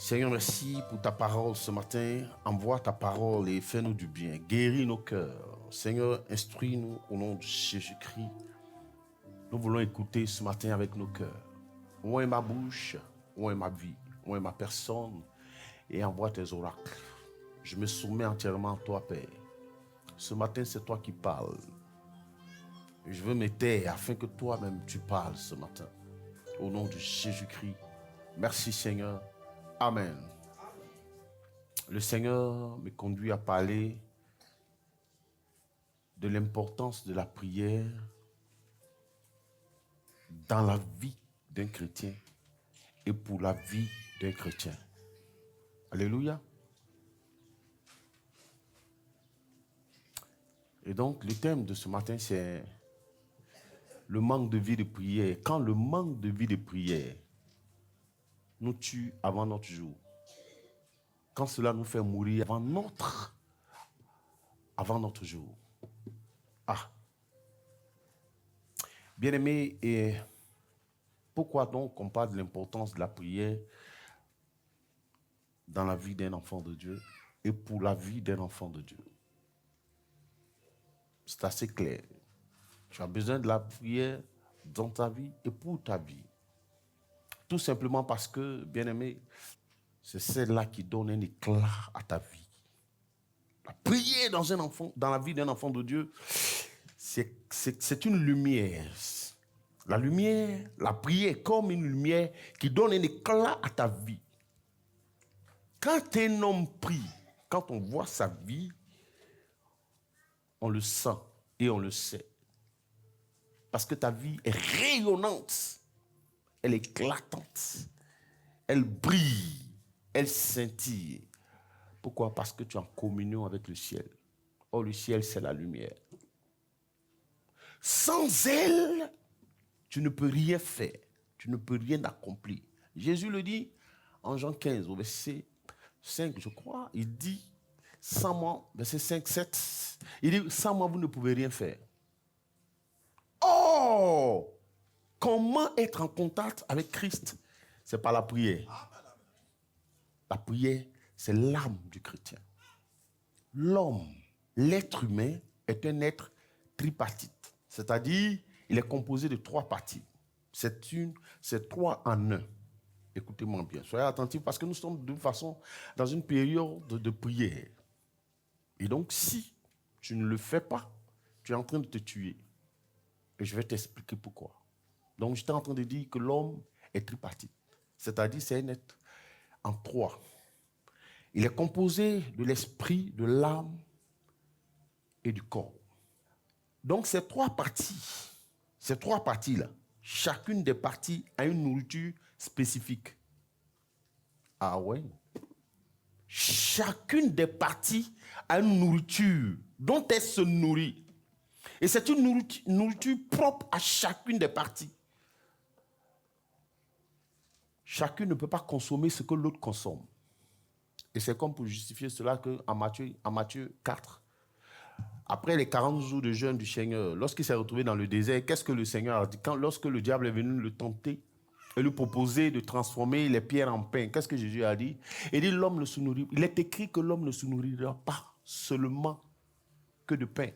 Seigneur, merci pour ta parole ce matin. Envoie ta parole et fais-nous du bien. Guéris nos cœurs. Seigneur, instruis-nous au nom de Jésus-Christ. Nous voulons écouter ce matin avec nos cœurs. Où est ma bouche? Où est ma vie? Où est ma personne? Et envoie tes oracles. Je me soumets entièrement à toi, Père. Ce matin, c'est toi qui parles. Je veux me taire afin que toi-même tu parles ce matin. Au nom de Jésus-Christ. Merci, Seigneur. Amen. Le Seigneur me conduit à parler de l'importance de la prière dans la vie d'un chrétien et pour la vie d'un chrétien. Alléluia. Et donc, le thème de ce matin, c'est le manque de vie de prière. Quand le manque de vie de prière nous tue avant notre jour. Quand cela nous fait mourir avant notre jour. Ah. Bien-aimés, et pourquoi donc on parle de l'importance de la prière dans la vie d'un enfant de Dieu et pour la vie d'un enfant de Dieu? C'est assez clair. Tu as besoin de la prière dans ta vie et pour ta vie. Tout simplement parce que, bien-aimé, c'est celle-là qui donne un éclat à ta vie. La prière dans la vie d'un enfant de Dieu, c'est une lumière. La lumière, la prière comme une lumière qui donne un éclat à ta vie. Quand un homme prie, quand on voit sa vie, on le sent et on le sait. Parce que ta vie est rayonnante, elle est éclatante, elle brille, elle scintille. Pourquoi? Parce que tu es en communion avec le ciel. Or, le ciel, c'est la lumière. Sans elle, tu ne peux rien faire. Tu ne peux rien accomplir. Jésus le dit en Jean 15, au verset 5, je crois. Il dit, sans moi, verset 5, 7, il dit, sans moi, vous ne pouvez rien faire. Oh! Comment être en contact avec Christ? C'est par la prière. La prière, c'est l'âme du chrétien. L'homme, l'être humain, est un être tripartite. C'est-à-dire, il est composé de trois parties. C'est trois en un. Écoutez-moi bien, soyez attentifs parce que nous sommes de toute façon dans une période de prière. Et donc, si tu ne le fais pas, tu es en train de te tuer. Et je vais t'expliquer pourquoi. Donc, j'étais en train de dire que l'homme est tripartite. C'est-à-dire, c'est un être en trois. Il est composé de l'esprit, de l'âme et du corps. Donc, ces trois parties-là, chacune des parties a une nourriture spécifique. Ah ouais? Chacune des parties a une nourriture dont elle se nourrit. Et c'est une nourriture propre à chacune des parties. Chacune ne peut pas consommer ce que l'autre consomme. Et c'est comme pour justifier cela qu'en Matthieu 4, après les 40 jours de jeûne du Seigneur, lorsqu'il s'est retrouvé dans le désert, qu'est-ce que le Seigneur a dit? Lorsque le diable est venu le tenter et lui proposer de transformer les pierres en pain, qu'est-ce que Jésus a dit? Il dit, l'homme ne se nourrit. Il est écrit que l'homme ne se nourrira pas seulement que de pain.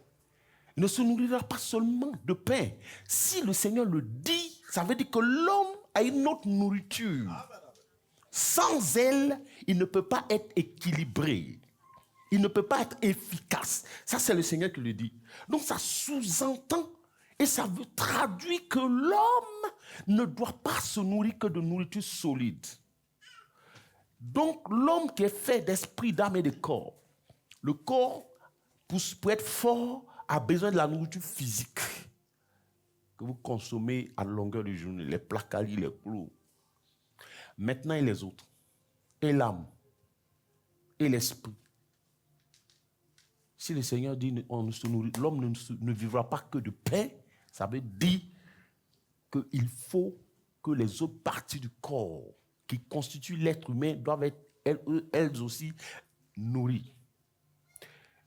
Il ne se nourrira pas seulement de pain. Si le Seigneur le dit, ça veut dire que l'homme a une autre nourriture. Sans elle, il ne peut pas être équilibré. Il ne peut pas être efficace. Ça, c'est le Seigneur qui le dit. Donc, ça sous-entend et ça veut traduire que l'homme ne doit pas se nourrir que de nourriture solide. Donc, l'homme qui est fait d'esprit, d'âme et de corps, le corps, pour être fort, a besoin de la nourriture physique que vous consommez à longueur de journée, les placalis, les clous. Maintenant, et les autres, et l'âme, et l'esprit. Si le Seigneur dit l'homme ne vivra pas que de pain, ça veut dire qu'il faut que les autres parties du corps qui constituent l'être humain doivent être elles aussi nourries.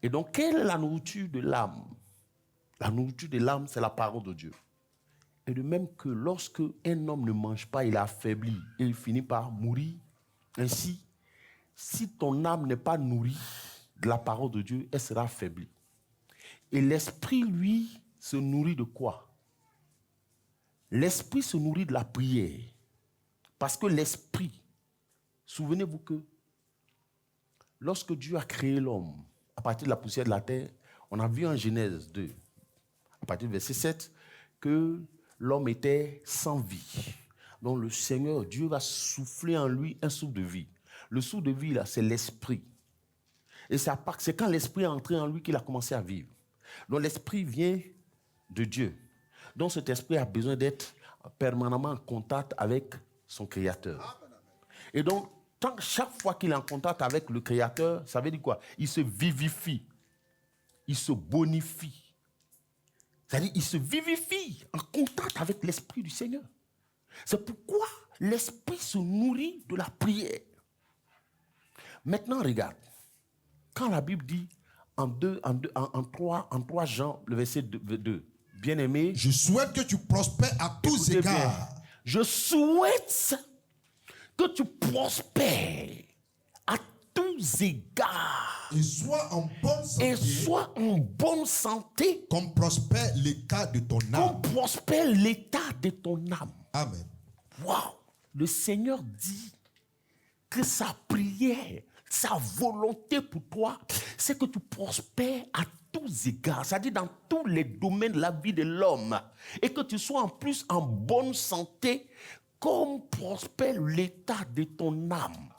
Et donc, quelle est la nourriture de l'âme? La nourriture de l'âme, c'est la parole de Dieu. Et de même que lorsque un homme ne mange pas, il est affaibli et il finit par mourir. Ainsi, si ton âme n'est pas nourrie de la parole de Dieu, elle sera affaiblie. Et l'esprit, lui, se nourrit de quoi? L'esprit se nourrit de la prière. Parce que l'esprit, souvenez-vous que lorsque Dieu a créé l'homme, à partir de la poussière de la terre, on a vu en Genèse 2, à partir du verset 7, que l'homme était sans vie. Donc le Seigneur, Dieu va souffler en lui un souffle de vie. Le souffle de vie, là, c'est l'esprit. Et c'est quand l'esprit est entré en lui qu'il a commencé à vivre. Donc l'esprit vient de Dieu. Donc cet esprit a besoin d'être permanemment en contact avec son Créateur. Et donc, chaque fois qu'il est en contact avec le Créateur, ça veut dire quoi? Il se vivifie. Il se bonifie. C'est-à-dire qu'il se vivifie en contact avec l'Esprit du Seigneur. C'est pourquoi l'Esprit se nourrit de la prière. Maintenant, regarde. Quand la Bible dit en 3 Jean, le verset 2, bien-aimé, je souhaite que tu prospères à tous égards. Bien, je souhaite que tu prospères à tous égards. Et sois en bonne santé. Et sois en bonne santé. Comme prospère l'état de ton âme. Comme prospère l'état de ton âme. Amen. Waouh! Le Seigneur dit que sa prière, sa volonté pour toi, c'est que tu prospères à tous égards, c'est-à-dire dans tous les domaines de la vie de l'homme, et que tu sois en plus en bonne santé, comme prospère l'état de ton âme.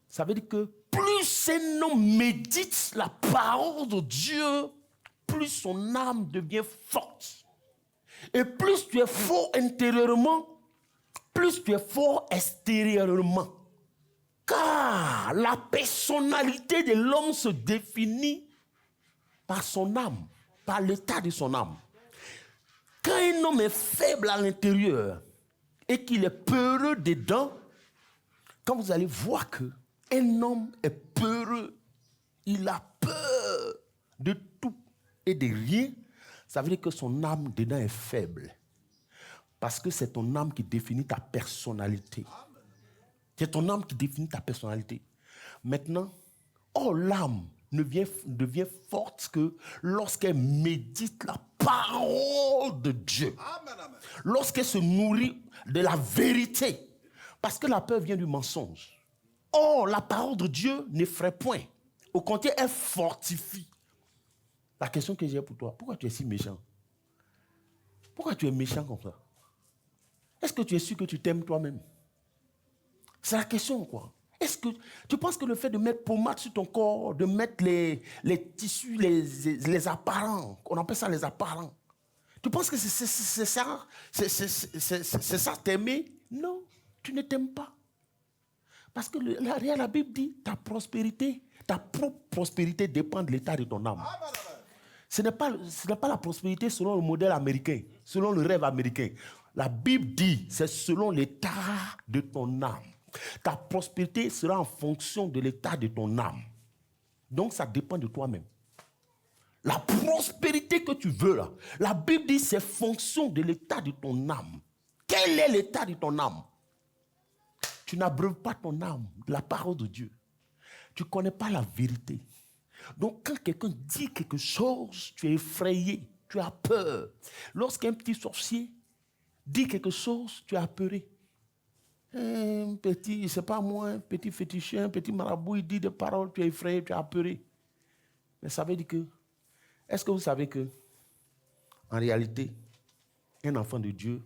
Ça veut dire que plus un homme médite la parole de Dieu, plus son âme devient forte. Et plus tu es fort intérieurement, plus tu es fort extérieurement. Car la personnalité de l'homme se définit par son âme, par l'état de son âme. Quand un homme est faible à l'intérieur et qu'il est peureux dedans, quand vous allez voir qu'un homme est peureux, il a peur de tout et de rien, ça veut dire que son âme dedans est faible. Parce que c'est ton âme qui définit ta personnalité. C'est ton âme qui définit ta personnalité. Maintenant, l'âme devient forte que lorsqu'elle médite la parole de Dieu. Lorsqu'elle se nourrit de la vérité. Parce que la peur vient du mensonge. Or, la parole de Dieu n'effraie point. Au contraire, elle fortifie. La question que j'ai pour toi, pourquoi tu es si méchant? Pourquoi tu es méchant comme ça? Est-ce que tu es sûr que tu t'aimes toi-même? C'est la question, quoi. Est-ce que tu penses que le fait de mettre pommade sur ton corps, de mettre les tissus, les apparents, on appelle ça les apparents, tu penses que c'est ça, c'est ça t'aimer? Non, tu ne t'aimes pas. Parce que la Bible dit, ta prospérité, ta propre prospérité dépend de l'état de ton âme. Ce n'est pas la prospérité selon le modèle américain, selon le rêve américain. La Bible dit, c'est selon l'état de ton âme. Ta prospérité sera en fonction de l'état de ton âme. Donc, ça dépend de toi-même. La prospérité que tu veux, là, la Bible dit, c'est fonction de l'état de ton âme. Quel est l'état de ton âme? Tu n'abreuves pas ton âme de la parole de Dieu. Tu ne connais pas la vérité. Donc, quand quelqu'un dit quelque chose, tu es effrayé, tu as peur. Lorsqu'un petit sorcier dit quelque chose, tu es apeuré. Un petit, c'est pas moi, un petit féticheur, un petit marabout, il dit des paroles, tu es effrayé, tu es apeuré. Mais ça veut dire que, est-ce que vous savez que, en réalité, un enfant de Dieu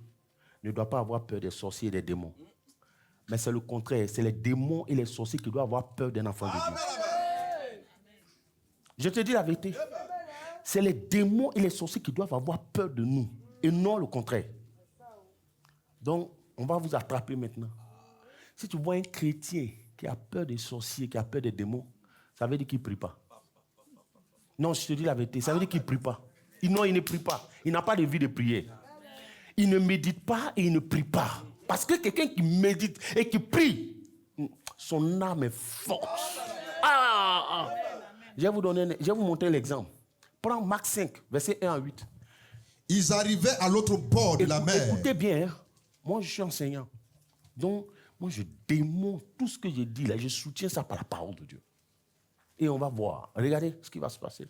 ne doit pas avoir peur des sorciers et des démons. Mais c'est le contraire, c'est les démons et les sorciers qui doivent avoir peur d'un enfant de Dieu. Je te dis la vérité. C'est les démons et les sorciers qui doivent avoir peur de nous, et non le contraire. Donc, on va vous attraper maintenant. Si tu vois un chrétien qui a peur des sorciers, qui a peur des démons, ça veut dire qu'il ne prie pas. Non, je te dis la vérité, ça veut dire qu'il ne prie pas. Non, il ne prie pas. Il n'a pas de vie de prière. Il ne médite pas et il ne prie pas. Parce que quelqu'un qui médite et qui prie, son âme est forte. Je vais vous montrer l'exemple. Prends Marc 5, verset 1 à 8. Ils arrivaient à l'autre bord de la mer. Écoutez bien, hein. Moi je suis enseignant. Donc, Moi, je démonte tout ce que j'ai dit là. Je soutiens ça par la parole de Dieu. Et on va voir. Regardez ce qui va se passer.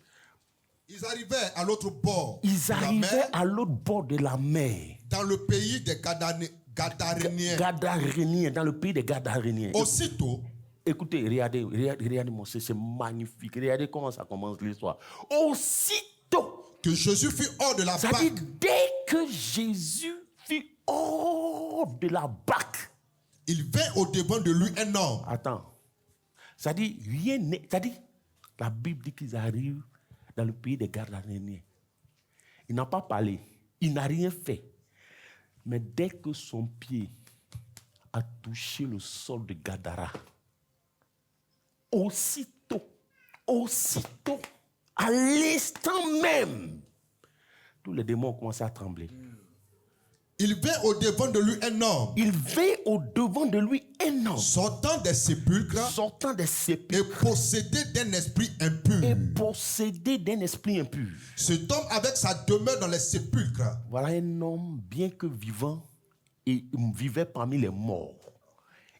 Ils arrivaient à l'autre bord Ils de la arrivaient mer, à l'autre bord de la mer. dans le pays des Gadaréniens. Gadaréniens, dans le pays des Gadaréniens. Aussitôt, Écoutez, regardez mon c'est magnifique. Regardez comment ça commence l'histoire. Aussitôt que Jésus fut hors de la ça dit, barque, dès que Jésus fut hors de la barque. il vint au devant de lui un homme. Attends. Ça dit, rien n'est. Ça dit, la Bible dit qu'ils arrivent dans le pays des Gadaréniens. Il n'a pas parlé. Il n'a rien fait. Mais dès que son pied a touché le sol de Gadara, aussitôt, à l'instant même, tous les démons ont commencé à trembler. Il vint au devant de lui un homme. Il vint au devant de lui un homme Sortant des sépulcres sortant des sépulcres et possédé d'un esprit impur. et possédé d'un esprit impur. Cet homme avec sa demeure dans les sépulcres. Voilà un homme bien que vivant et il vivait parmi les morts.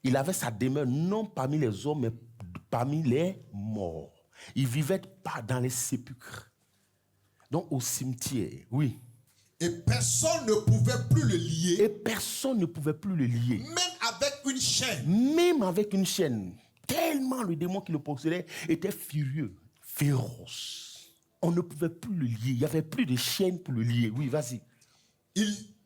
Il avait sa demeure non parmi les hommes mais parmi les morts. Il vivait pas dans les sépulcres. Donc au cimetière, oui. Et personne ne pouvait plus le lier, Et personne ne pouvait plus le lier. même avec une chaîne. Même avec une chaîne. Tellement le démon qui le possédait était furieux, féroce. On ne pouvait plus le lier. Il n'y avait plus de chaîne pour le lier. Oui, vas-y.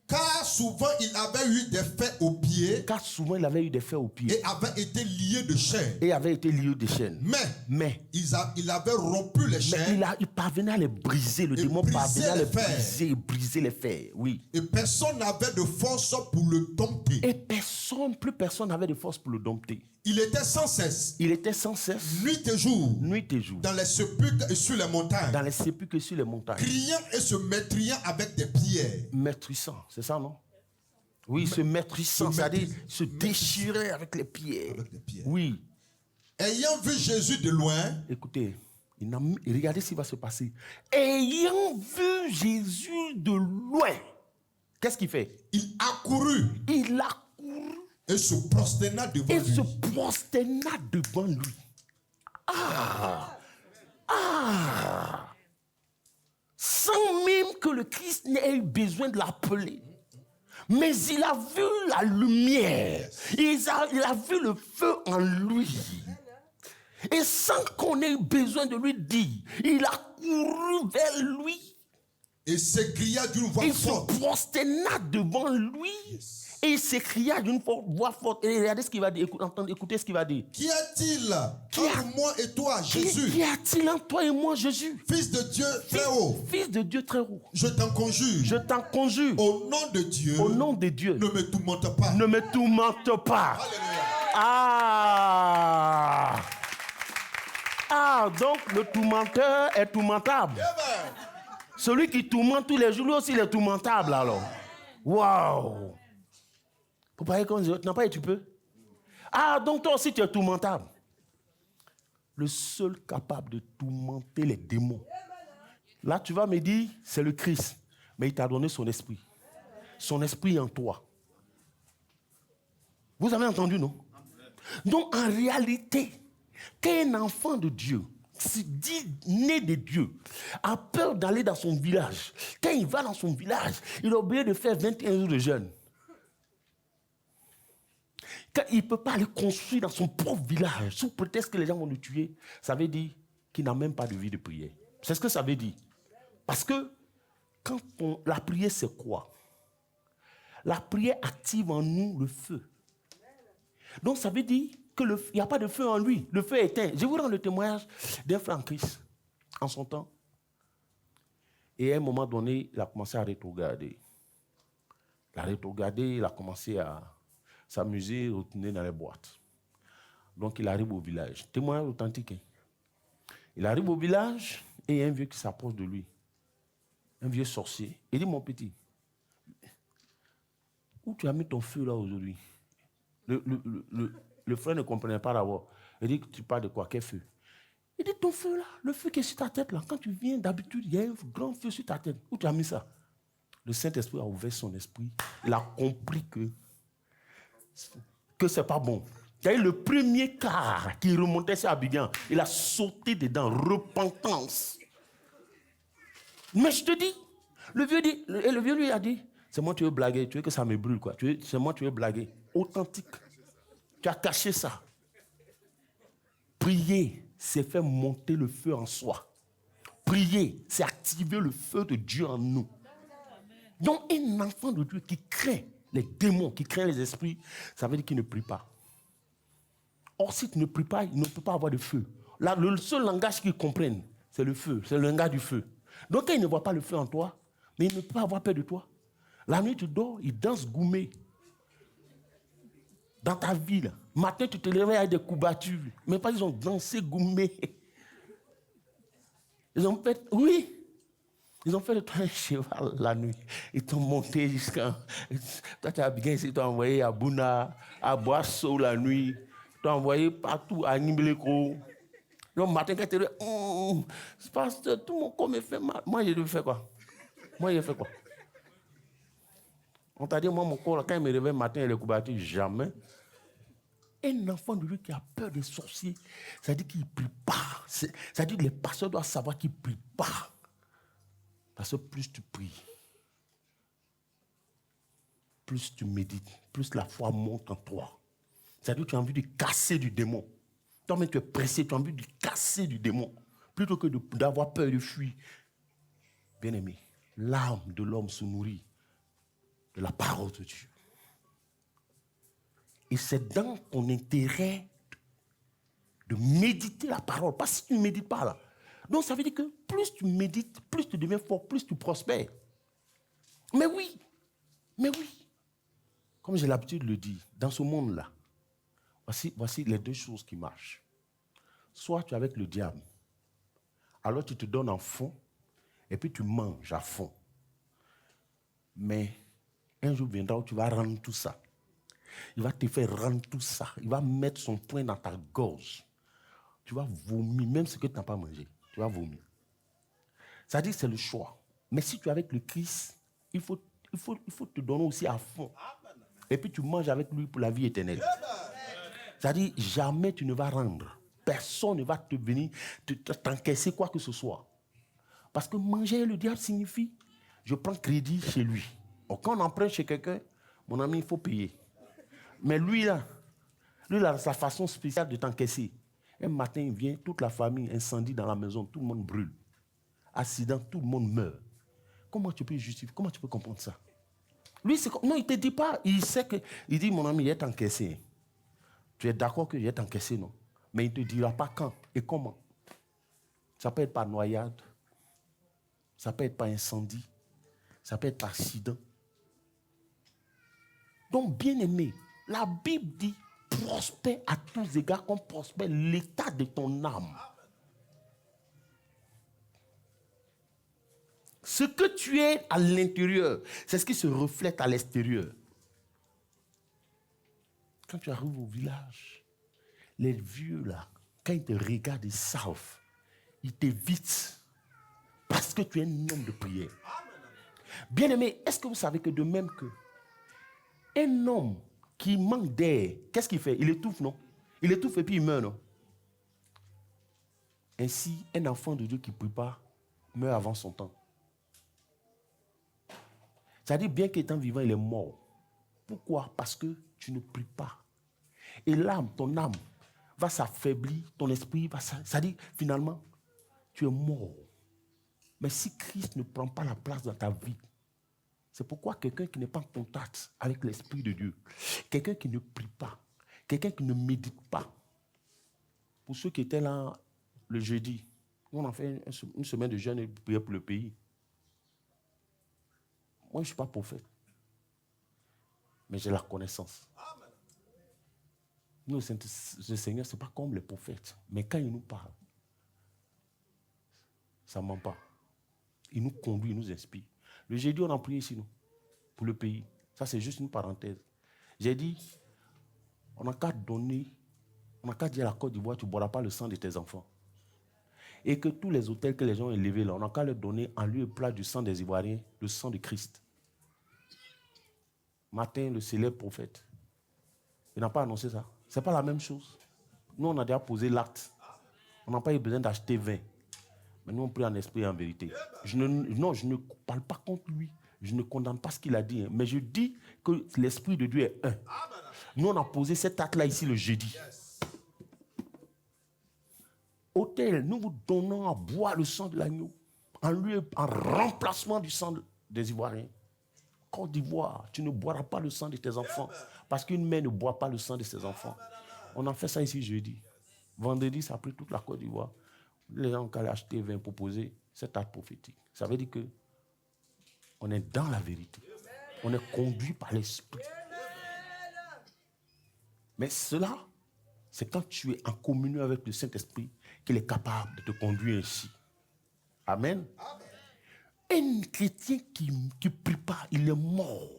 Car souvent il avait eu des faits aux pieds Car souvent, il avait eu des fers aux pieds. et avait été lié de chaînes. Et avait été lié de chaînes. Mais il avait rompu les Mais chaînes il parvenait à les briser. Le Et démon briser parvenait à les les fers. briser les fers. Oui. et personne n'avait de force pour le dompter. Et plus personne n'avait de force pour le dompter. Il était sans cesse, Il était sans cesse, nuit et jour, nuit et jour, dans les sépulcres et sur les montagnes, dans les sépulcres et sur les montagnes. criant et se maîtrillant avec des pierres. Maîtrissant, c'est ça, non? Oui, se maîtrissant, c'est-à-dire se déchirer avec les pieds. Avec les pierres. Oui. Ayant vu Jésus de loin, Écoutez, regardez ce qui va se passer. Ayant vu Jésus de loin, qu'est-ce qu'il fait? il accourut Il a couru et se prosterna devant et lui. se prosterna devant lui. Sans même que le Christ n'ait eu besoin de l'appeler. Mais il a vu la lumière. Il a vu le feu en lui. Et sans qu'on ait eu besoin de lui dire, il a couru vers lui. Et s'écria d'une voix Il se forte. prosterna devant lui. Et il s'écria d'une voix forte. Et regardez ce qu'il va dire. Écoutez ce qu'il va dire. Qu'y a-t-il Qui a- entre moi et toi, Jésus, Qu'y a-t-il en toi et moi, Jésus? Fils de Dieu très haut? Fils de Dieu très haut. Je t'en conjure, Je t'en conjure, au nom de Dieu, au nom de Dieu, ne me tourmente pas. ne me tourmente pas. Alléluia. Donc le tourmenteur est tourmentable. Amen. Celui qui tourmente tous les jours, lui aussi, il est tourmentable alors. Waouh! Pour parler comme tu n'as pas et tu peux. Donc toi aussi, tu es tourmentable. Le seul capable de tourmenter les démons. Là, tu vas me dire, c'est le Christ. Mais il t'a donné son esprit. Son esprit en toi. Vous avez entendu, non? Donc, en réalité, qu'un enfant de Dieu, dit né de Dieu, a peur d'aller dans son village. Quand il va dans son village, il a oublié de faire 21 jours de jeûne. Quand il ne peut pas aller construire dans son propre village, sous prétexte que les gens vont le tuer, ça veut dire qu'il n'a même pas de vie de prière. C'est ce que ça veut dire. Parce que la prière, c'est quoi? La prière active en nous le feu. Donc ça veut dire qu'il n'y a pas de feu en lui. Le feu est éteint. Je vous rends le témoignage d'un frère en Christ en son temps. Et à un moment donné, il a commencé à rétrograder. Il a rétrogradé, il a commencé à s'amuser, retourner dans les boîtes. Donc il arrive au village. Témoignage authentique. Hein? Il arrive au village et il y a un vieux qui s'approche de lui. Un vieux sorcier. Il dit, mon petit, où tu as mis ton feu là aujourd'hui? Le frère ne comprenait pas d'abord. Il dit, tu parles de quoi? Quel feu? Il dit, ton feu là, le feu qui est sur ta tête là. Quand tu viens, d'habitude, il y a un grand feu sur ta tête. Où tu as mis ça? Le Saint-Esprit a ouvert son esprit. Il a compris que que c'est pas bon. C'est-à-dire le premier car qui remontait sur Abidjan, il a sauté dedans, repentance. Mais je te dis, le vieux lui a dit, c'est moi tu veux blaguer, tu veux que ça me brûle quoi. C'est moi tu veux blaguer. Authentique. Tu as caché ça. Prier, c'est faire monter le feu en soi. Prier, c'est activer le feu de Dieu en nous. Donc un enfant de Dieu qui craint les démons, qui craint les esprits, ça veut dire qu'il ne prie pas. Or, si tu ne pries pas, il ne peut pas avoir de feu. Là, le seul langage qu'ils comprennent, c'est le feu, c'est le langage du feu. Donc, quand il ne voit pas le feu en toi, mais il ne peut pas avoir peur de toi. La nuit, tu dors, il danse gourmet. Dans ta vie, là. Matin, tu te réveilles avec des couvertures. Mais pas, ils ont dansé gourmet. Ils ont fait, oui. Ils ont fait de toi un cheval la nuit. Ils t'ont monté jusqu'à... Toi, tu as bien ici, tu t'as envoyé à Bouna, à Boisseau la nuit. Tu as envoyé partout à Nimbeleko. Le matin, quand tu es c'est parce que tout mon corps me fait mal. Moi, je devais faire quoi? On t'a dit, moi, mon corps, quand il me réveille le matin, il est couvertu, jamais. Un enfant de Dieu qui a peur des sorciers, ça dit qu'il ne prie pas. Ça dit que les pasteurs doivent savoir qu'il ne prie pas. Parce que plus tu pries, plus tu médites, plus la foi monte en toi. C'est-à-dire que tu as envie de casser du démon. Toi-même, tu es pressé, tu as envie de casser du démon. Plutôt que d'avoir peur de fuir. Bien-aimé, l'âme de l'homme se nourrit de la parole de Dieu. Et c'est dans ton intérêt de méditer la parole. Parce que si tu ne médites pas là. Donc ça veut dire que plus tu médites, plus tu deviens fort, plus tu prospères. Mais oui. Comme j'ai l'habitude de le dire, dans ce monde-là, voici les deux choses qui marchent. Soit tu es avec le diable, alors tu te donnes en fond, et puis tu manges à fond. Mais un jour viendra où tu vas rendre tout ça. Il va te faire rendre tout ça. Il va mettre son poing dans ta gorge. Tu vas vomir, même ce que tu n'as pas mangé. Tu vas vomir. Ça dit que c'est le choix. Mais si tu es avec le Christ, il faut te donner aussi à fond. Et puis tu manges avec lui pour la vie éternelle. C'est-à-dire, jamais tu ne vas rendre. Personne ne va te venir t'encaisser quoi que ce soit. Parce que manger le diable signifie, je prends crédit chez lui. Donc, quand on emprunte chez quelqu'un, mon ami, il faut payer. Mais lui là, sa façon spéciale de t'encaisser. Un matin, il vient, toute la famille, incendie dans la maison, tout le monde brûle. Accident, tout le monde meurt. Comment tu peux justifier? Comment tu peux comprendre ça? Lui, non, il ne te dit pas. Il sait que. Il dit, mon ami, il est encaissé. Tu es d'accord qu'il est encaissé, non? Mais il ne te dira pas quand et comment. Ça peut être par noyade. Ça peut être par incendie. Ça peut être par accident. Donc, bien aimé, la Bible dit prospère à tous égards comme prospère l'état de ton âme. Ce que tu es à l'intérieur, c'est ce qui se reflète à l'extérieur. Quand tu arrives au village, les vieux là, quand ils te regardent, ils savent, ils t'évitent parce que tu es un homme de prière. Bien aimé, est-ce que vous savez que de même que un homme qui manque d'air, qu'est-ce qu'il fait? Il étouffe, non? Il étouffe et puis il meurt, non? Ainsi, un enfant de Dieu qui ne prie pas meurt avant son temps. C'est-à-dire, bien qu'étant vivant, il est mort. Pourquoi? Parce que tu ne pries pas. Et l'âme, ton âme, va s'affaiblir, ton esprit va s'affaiblir. C'est-à-dire, finalement, tu es mort. Mais si Christ ne prend pas la place dans ta vie, c'est pourquoi quelqu'un qui n'est pas en contact avec l'Esprit de Dieu, quelqu'un qui ne prie pas, quelqu'un qui ne médite pas, pour ceux qui étaient là le jeudi, on a fait une semaine de jeûne et de prière pour le pays. Moi, je ne suis pas prophète, mais j'ai la connaissance. Nous, le Seigneur, ce n'est pas comme les prophètes, mais quand il nous parle, ça ne ment pas. Il nous conduit, il nous inspire. Le jeudi, on a prié ici, nous, pour le pays. Ça, c'est juste une parenthèse. J'ai dit, on n'a qu'à donner, on n'a qu'à dire à la Côte d'Ivoire, tu ne boiras pas le sang de tes enfants. Et que tous les hôtels que les gens ont élevés là, on n'a qu'à leur donner en lieu et place du sang des Ivoiriens, le sang de Christ. Matin, le célèbre prophète, Il n'a pas annoncé ça. Ce n'est pas la même chose. Nous, on a déjà posé l'acte. On n'a pas eu besoin d'acheter 20. Mais nous, on prie en esprit et en vérité. Je ne parle pas contre lui. Je ne condamne pas ce qu'il a dit. Hein, mais je dis que l'Esprit de Dieu est un. Nous, on a posé cet acte-là ici le jeudi. Autel, nous vous donnons à boire le sang de l'agneau en remplacement du sang des Ivoiriens. Côte d'Ivoire, tu ne boiras pas le sang de tes enfants parce qu'une mère ne boit pas le sang de ses enfants. On a fait ça ici jeudi. Vendredi, ça a pris toute la Côte d'Ivoire. Les gens qui allaient acheter 20 pour poser cet acte prophétique. Ça veut dire que on est dans la vérité. On est conduit par l'Esprit. Mais cela, c'est quand tu es en communion avec le Saint-Esprit qu'il est capable de te conduire ainsi. Amen. Un chrétien qui ne prie pas, il est mort.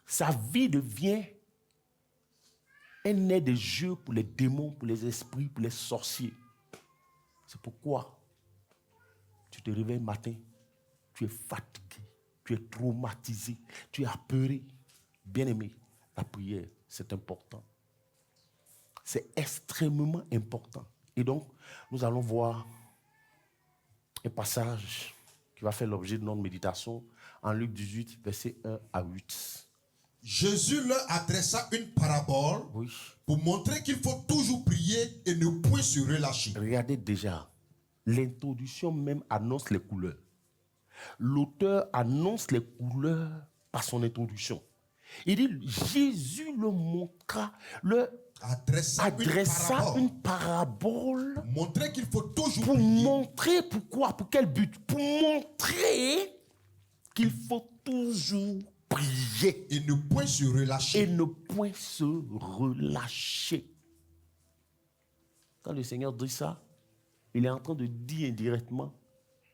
Sa vie devient un nez de jeu pour les démons, pour les esprits, pour les sorciers. C'est pourquoi tu te réveilles le matin, tu es fatigué, tu es traumatisé, tu es apeuré. Bien-aimé, la prière, c'est important. C'est extrêmement important. Et donc, nous allons voir un passage qui va faire l'objet de notre méditation en Luc 18, versets 1 à 8. Jésus leur adressa une parabole pour montrer qu'il faut toujours prier et ne point se relâcher. Regardez déjà, l'introduction même annonce les couleurs. L'auteur annonce les couleurs par son introduction. Il dit, Jésus le montra, adressa une parabole pour montrer qu'il faut toujours pour prier. Montrer pourquoi, pour quel but? Pour montrer qu'il faut toujours prier. Et ne point se relâcher. Et ne point se relâcher. Quand le Seigneur dit ça, il est en train de dire indirectement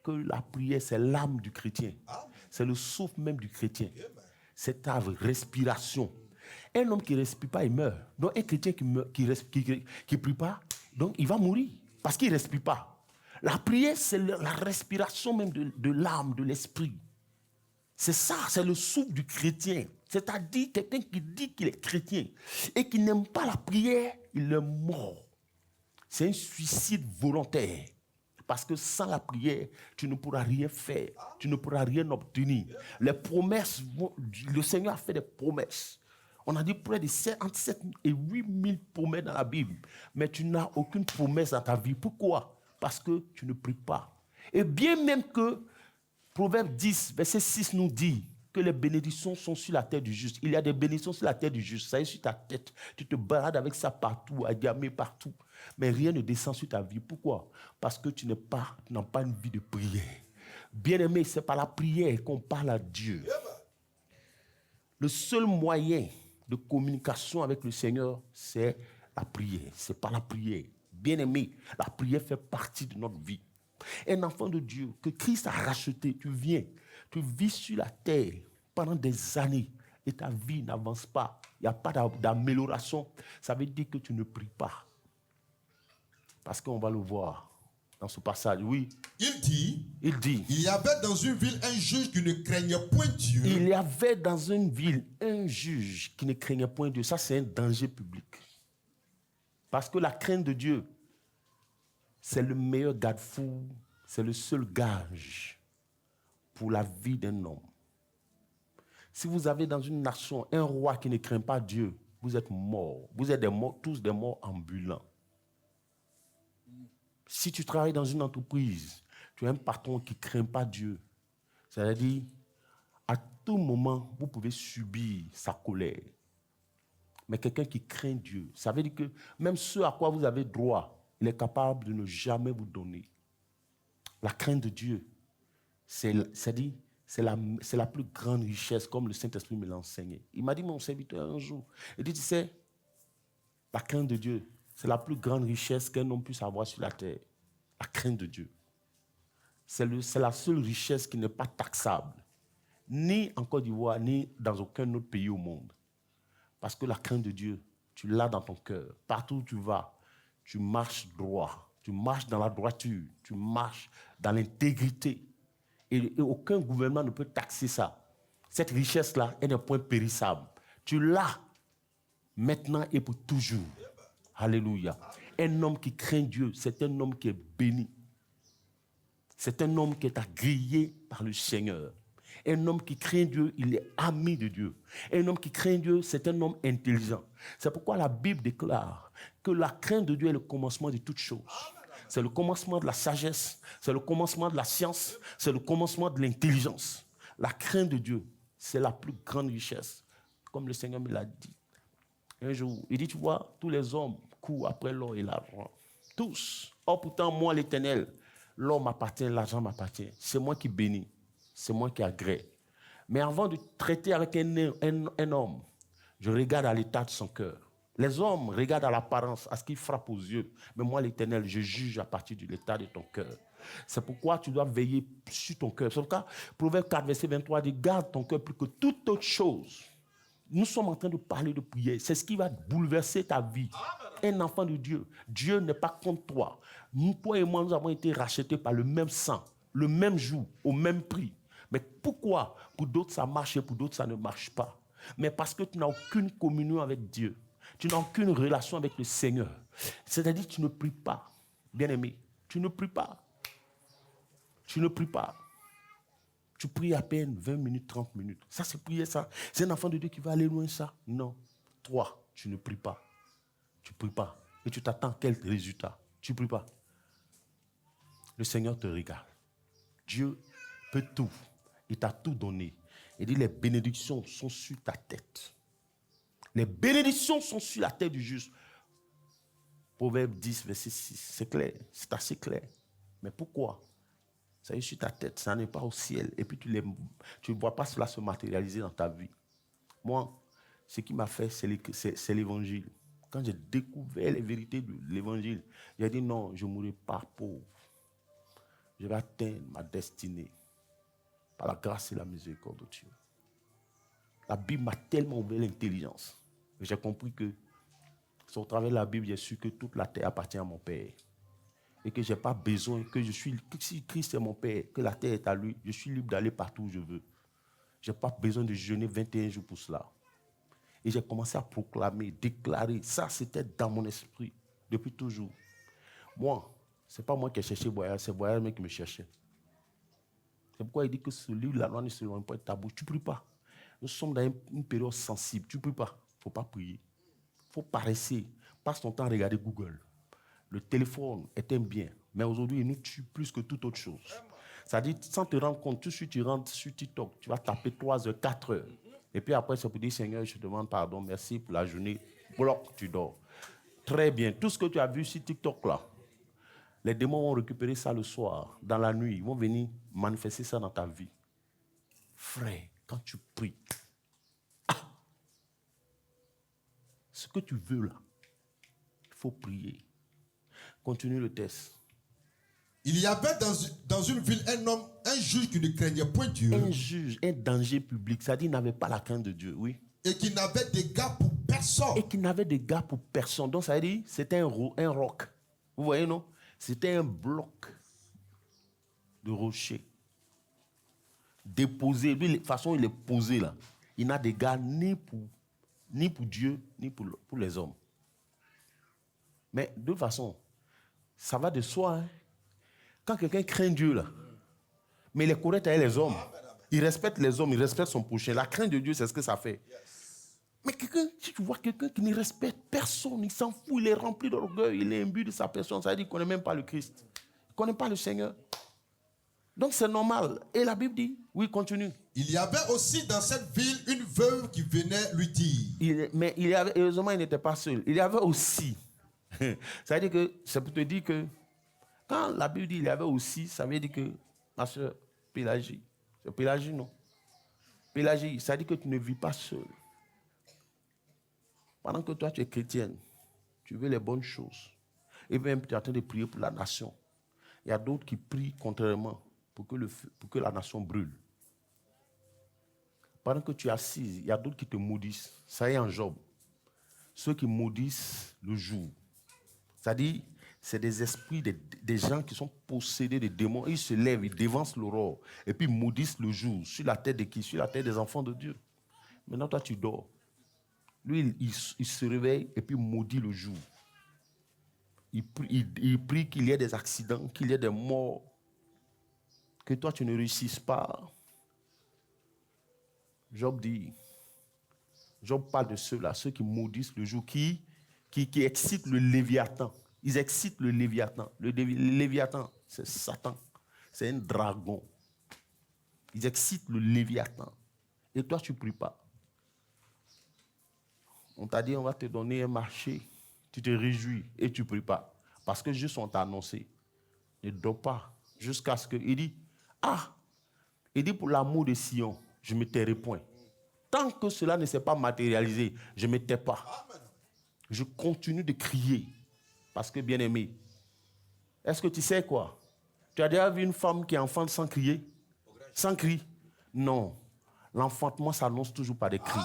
que la prière, c'est l'âme du chrétien. C'est le souffle même du chrétien. C'est ta respiration. Un homme qui ne respire pas, il meurt. Donc un chrétien qui ne prie pas, donc il va mourir parce qu'il ne respire pas. La prière, c'est la respiration même de l'âme, de l'esprit. C'est ça, c'est le souffle du chrétien. C'est-à-dire quelqu'un qui dit qu'il est chrétien et qui n'aime pas la prière, il est mort. C'est un suicide volontaire. Parce que sans la prière, tu ne pourras rien faire. Tu ne pourras rien obtenir. Les promesses, le Seigneur a fait des promesses. On a dit près de 7 et 8 000 promesses dans la Bible. Mais tu n'as aucune promesse dans ta vie. Pourquoi? Parce que tu ne pries pas. Et bien même que Proverbe 10, verset 6 nous dit que les bénédictions sont sur la tête du juste. Il y a des bénédictions sur la tête du juste. Ça est sur ta tête. Tu te balades avec ça partout, à Yamé, partout. Mais rien ne descend sur ta vie. Pourquoi? Parce que tu n'as pas une vie de prière. Bien-aimé, c'est par la prière qu'on parle à Dieu. Le seul moyen de communication avec le Seigneur, c'est la prière. C'est par la prière. Bien-aimé, la prière fait partie de notre vie. Un enfant de Dieu que Christ a racheté, tu vis sur la terre pendant des années et ta vie n'avance pas. Il n'y a pas d'amélioration. Ça veut dire que tu ne pries pas. Parce qu'on va le voir dans ce passage, oui. Il dit, il y avait dans une ville un juge qui ne craignait point Dieu. Il y avait dans une ville un juge qui ne craignait point Dieu. Ça, c'est un danger public. Parce que la crainte de Dieu, c'est le meilleur garde-fou, c'est le seul gage pour la vie d'un homme. Si vous avez dans une nation un roi qui ne craint pas Dieu, vous êtes morts. Vous êtes tous des morts ambulants. Si tu travailles dans une entreprise, tu as un patron qui ne craint pas Dieu. C'est-à-dire, à tout moment, vous pouvez subir sa colère. Mais quelqu'un qui craint Dieu, ça veut dire que même ce à quoi vous avez droit, il est capable de ne jamais vous donner. La crainte de Dieu, c'est la plus grande richesse, comme le Saint-Esprit me l'a enseigné. Il m'a dit, mon serviteur, un jour, il dit, tu sais, la crainte de Dieu, c'est la plus grande richesse qu'un homme puisse avoir sur la terre. La crainte de Dieu. C'est la seule richesse qui n'est pas taxable, ni en Côte d'Ivoire, ni dans aucun autre pays au monde. Parce que la crainte de Dieu, tu l'as dans ton cœur. Partout où tu vas, tu marches droit. Tu marches dans la droiture. Tu marches dans l'intégrité. Et aucun gouvernement ne peut taxer ça. Cette richesse-là, elle n'est point périssable. Tu l'as maintenant et pour toujours. Alléluia. Un homme qui craint Dieu, c'est un homme qui est béni. C'est un homme qui est agréé par le Seigneur. Un homme qui craint Dieu, il est ami de Dieu. Un homme qui craint Dieu, c'est un homme intelligent. C'est pourquoi la Bible déclare que la crainte de Dieu est le commencement de toutes choses. C'est le commencement de la sagesse, c'est le commencement de la science, c'est le commencement de l'intelligence. La crainte de Dieu, c'est la plus grande richesse. Comme le Seigneur me l'a dit. Un jour, il dit, tu vois, tous les hommes courent après l'or et l'argent. Tous. Or pourtant, moi, l'Éternel, l'or m'appartient, l'argent m'appartient. C'est moi qui bénis. C'est moi qui agrée. Mais avant de traiter avec un homme, je regarde à l'état de son cœur. Les hommes regardent à l'apparence, à ce qui frappe aux yeux. Mais moi, l'Éternel, je juge à partir de l'état de ton cœur. C'est pourquoi tu dois veiller sur ton cœur. C'est pourquoi Proverbe 4, verset 23 dit, garde ton cœur plus que toute autre chose. Nous sommes en train de parler de prière. C'est ce qui va bouleverser ta vie. Un enfant de Dieu. Dieu n'est pas contre toi. Nous, toi et moi, nous avons été rachetés par le même sang, le même jour, au même prix. Mais pourquoi? Pour d'autres, ça marche et pour d'autres, ça ne marche pas. Mais parce que tu n'as aucune communion avec Dieu. Tu n'as aucune relation avec le Seigneur. C'est-à-dire que tu ne pries pas. Bien-aimé, tu ne pries pas. Tu ne pries pas. Tu pries à peine 20 minutes, 30 minutes. Ça, c'est prier ça. C'est un enfant de Dieu qui va aller loin, ça. Non. Toi, tu ne pries pas. Tu ne pries pas. Et tu t'attends à quel résultat? Tu ne pries pas. Le Seigneur te regarde. Dieu peut tout. Il t'a tout donné. Il dit, les bénédictions sont sur ta tête. Les bénédictions sont sur la tête du juste. Proverbe 10, verset 6. C'est clair. C'est assez clair. Mais pourquoi? Ça est sur ta tête, ça n'est pas au ciel. Et puis tu ne vois pas cela se matérialiser dans ta vie. Moi, ce qui m'a fait, c'est l'évangile. Quand j'ai découvert les vérités de l'évangile, j'ai dit non, je ne mourrai pas pauvre. Je vais atteindre ma destinée par la grâce et la miséricorde de Dieu. La Bible m'a tellement ouvert l'intelligence. J'ai compris que, c'est au travers de la Bible, j'ai su que toute la terre appartient à mon Père. Et que je n'ai pas besoin, que si Christ est mon Père, que la terre est à lui, je suis libre d'aller partout où je veux. Je n'ai pas besoin de jeûner 21 jours pour cela. Et j'ai commencé à proclamer, déclarer. Ça, c'était dans mon esprit, depuis toujours. Moi, ce n'est pas moi qui ai cherché Boyal, c'est Boyal même qui me cherchait. C'est pourquoi il dit que ce livre, la loi ne se loin pas de ta bouche. Tu ne pries pas. Nous sommes dans une période sensible. Tu ne pries pas. Il ne faut pas prier. Il faut paresser. Passe ton temps à regarder Google. Le téléphone est un bien, mais aujourd'hui, il nous tue plus que toute autre chose. C'est-à-dire, sans te rendre compte, tout de suite, tu rentres sur TikTok, tu vas taper 3 heures, 4 heures. Et puis après, c'est pour dire, Seigneur, je te demande pardon, merci pour la journée. Bloc, tu dors. Très bien. Tout ce que tu as vu sur TikTok, là, les démons vont récupérer ça le soir, dans la nuit. Ils vont venir manifester ça dans ta vie. Frère, quand tu pries, ce que tu veux là, il faut prier. Continue le test. Il y avait dans une ville un juge qui ne craignait point Dieu. Un juge, un danger public, c'est-à-dire qu'il n'avait pas la crainte de Dieu, oui. Et qui n'avait d'égard pour personne. Et qui n'avait d'égard pour personne. Donc ça veut dire c'était un roc. Vous voyez, non? C'était un bloc de rocher. Déposé. Lui, de toute façon, il est posé là. Il n'a d'égard ni pour Dieu, ni pour les hommes. Mais de toute façon, ça va de soi. Hein? Quand quelqu'un craint Dieu, là, mais il est correct avec les hommes, il respecte les hommes, il respecte son prochain. La crainte de Dieu, c'est ce que ça fait. Mais si tu vois quelqu'un qui ne respecte personne, il s'en fout, il est rempli d'orgueil, il est imbu de sa personne, ça veut dire qu'il ne connaît même pas le Christ. Il ne connaît pas le Seigneur. Donc c'est normal. Et la Bible dit, oui, continue. Il y avait aussi dans cette ville une veuve qui venait lui dire. Mais heureusement, il n'était pas seul. Il y avait aussi. Ça veut dire que, c'est pour te dire que, quand la Bible dit il y avait aussi, ça veut dire que, ma soeur, Pélagie, c'est Pélagie, non? Pélagie, ça veut dire que tu ne vis pas seul. Pendant que toi, tu es chrétienne, tu veux les bonnes choses, et même tu es en train de prier pour la nation. Il y a d'autres qui prient contrairement pour que la nation brûle. Pendant que tu es assise, il y a d'autres qui te maudissent. Ça y est en Job. Ceux qui maudissent le jour. C'est-à-dire, c'est des esprits, des gens qui sont possédés de démons. Ils se lèvent, ils dévancent l'aurore. Et puis ils maudissent le jour. Sur la tête de qui? Sur la tête des enfants de Dieu. Maintenant, toi, tu dors. Lui, il se réveille et puis maudit le jour. Il prie qu'il y ait des accidents, qu'il y ait des morts, que toi tu ne réussisses pas. Job parle de ceux-là, ceux qui maudissent le jour, qui excitent le Léviathan. Ils excitent le Léviathan. Le Léviathan, c'est Satan. C'est un dragon. Ils excitent le Léviathan. Et toi, tu ne pries pas. On t'a dit, on va te donner un marché. Tu te réjouis et tu ne pries pas. Parce que juste on t'a annoncé. Ne dors pas. Jusqu'à ce qu'il dit, il dit pour l'amour de Sion, je ne me tairai point. Tant que cela ne s'est pas matérialisé, je ne me tais pas. Je continue de crier. Parce que, bien aimé, est-ce que tu sais quoi? Tu as déjà vu une femme qui enfante sans crier? Sans cri? Non. L'enfantement s'annonce toujours par des cris.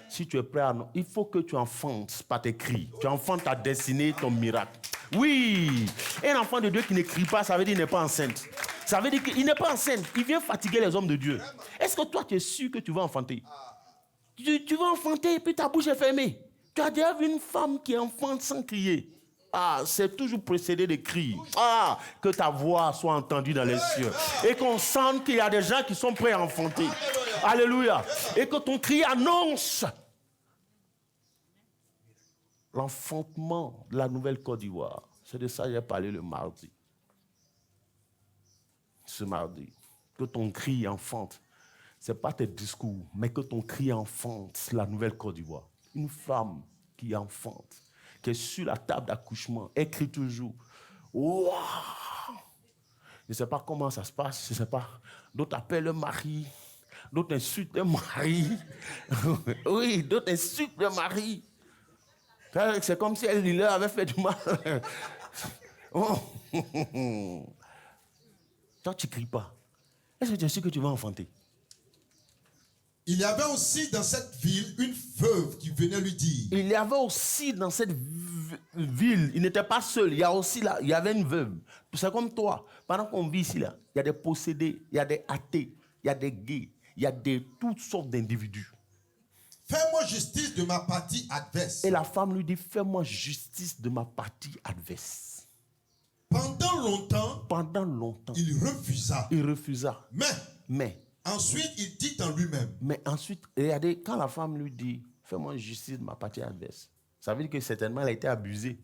Si tu es prêt à... Il faut que tu enfantes par tes cris. Tu enfantes ta destinée, ton miracle. Oui! Un enfant de Dieu qui ne crie pas, ça veut dire qu'il n'est pas enceinte. Ça veut dire qu'il n'est pas enceinte. Il vient fatiguer les hommes de Dieu. Est-ce que toi, tu es sûr que tu vas enfanter? Tu vas enfanter et puis ta bouche est fermée. Tu as déjà vu une femme qui enfante sans crier? C'est toujours précédé de cris. Que ta voix soit entendue dans les cieux. Et qu'on sente qu'il y a des gens qui sont prêts à enfanter. Alléluia. Et que ton cri annonce l'enfantement de la nouvelle Côte d'Ivoire. C'est de ça que j'ai parlé le mardi. Ce mardi. Que ton cri enfante. Ce n'est pas tes discours, mais que ton cri enfante la nouvelle Côte d'Ivoire. Une femme qui enfante, qui est sur la table d'accouchement, écrit toujours. Waouh! Je ne sais pas comment ça se passe, je ne sais pas. D'autres appellent le mari, d'autres insultent le mari. Oui, d'autres insultent le mari. C'est comme si elle leur avait fait du mal. Toi, tu ne cries pas. Est-ce que tu es sûr que tu vas enfanter? Il y avait aussi dans cette ville une veuve qui venait lui dire. Il y avait aussi dans cette ville, il n'était pas seul, il y avait une veuve. C'est comme toi, pendant qu'on vit ici, là, il y a des possédés, il y a des athées, il y a des gays, il y a toutes sortes d'individus. Fais-moi justice de ma partie adverse. Et la femme lui dit, fais-moi justice de ma partie adverse. Pendant longtemps, il refusa. Mais ensuite, il dit en lui-même. Mais ensuite, regardez, quand la femme lui dit, fais-moi justice de ma partie adverse, ça veut dire que certainement elle a été abusée.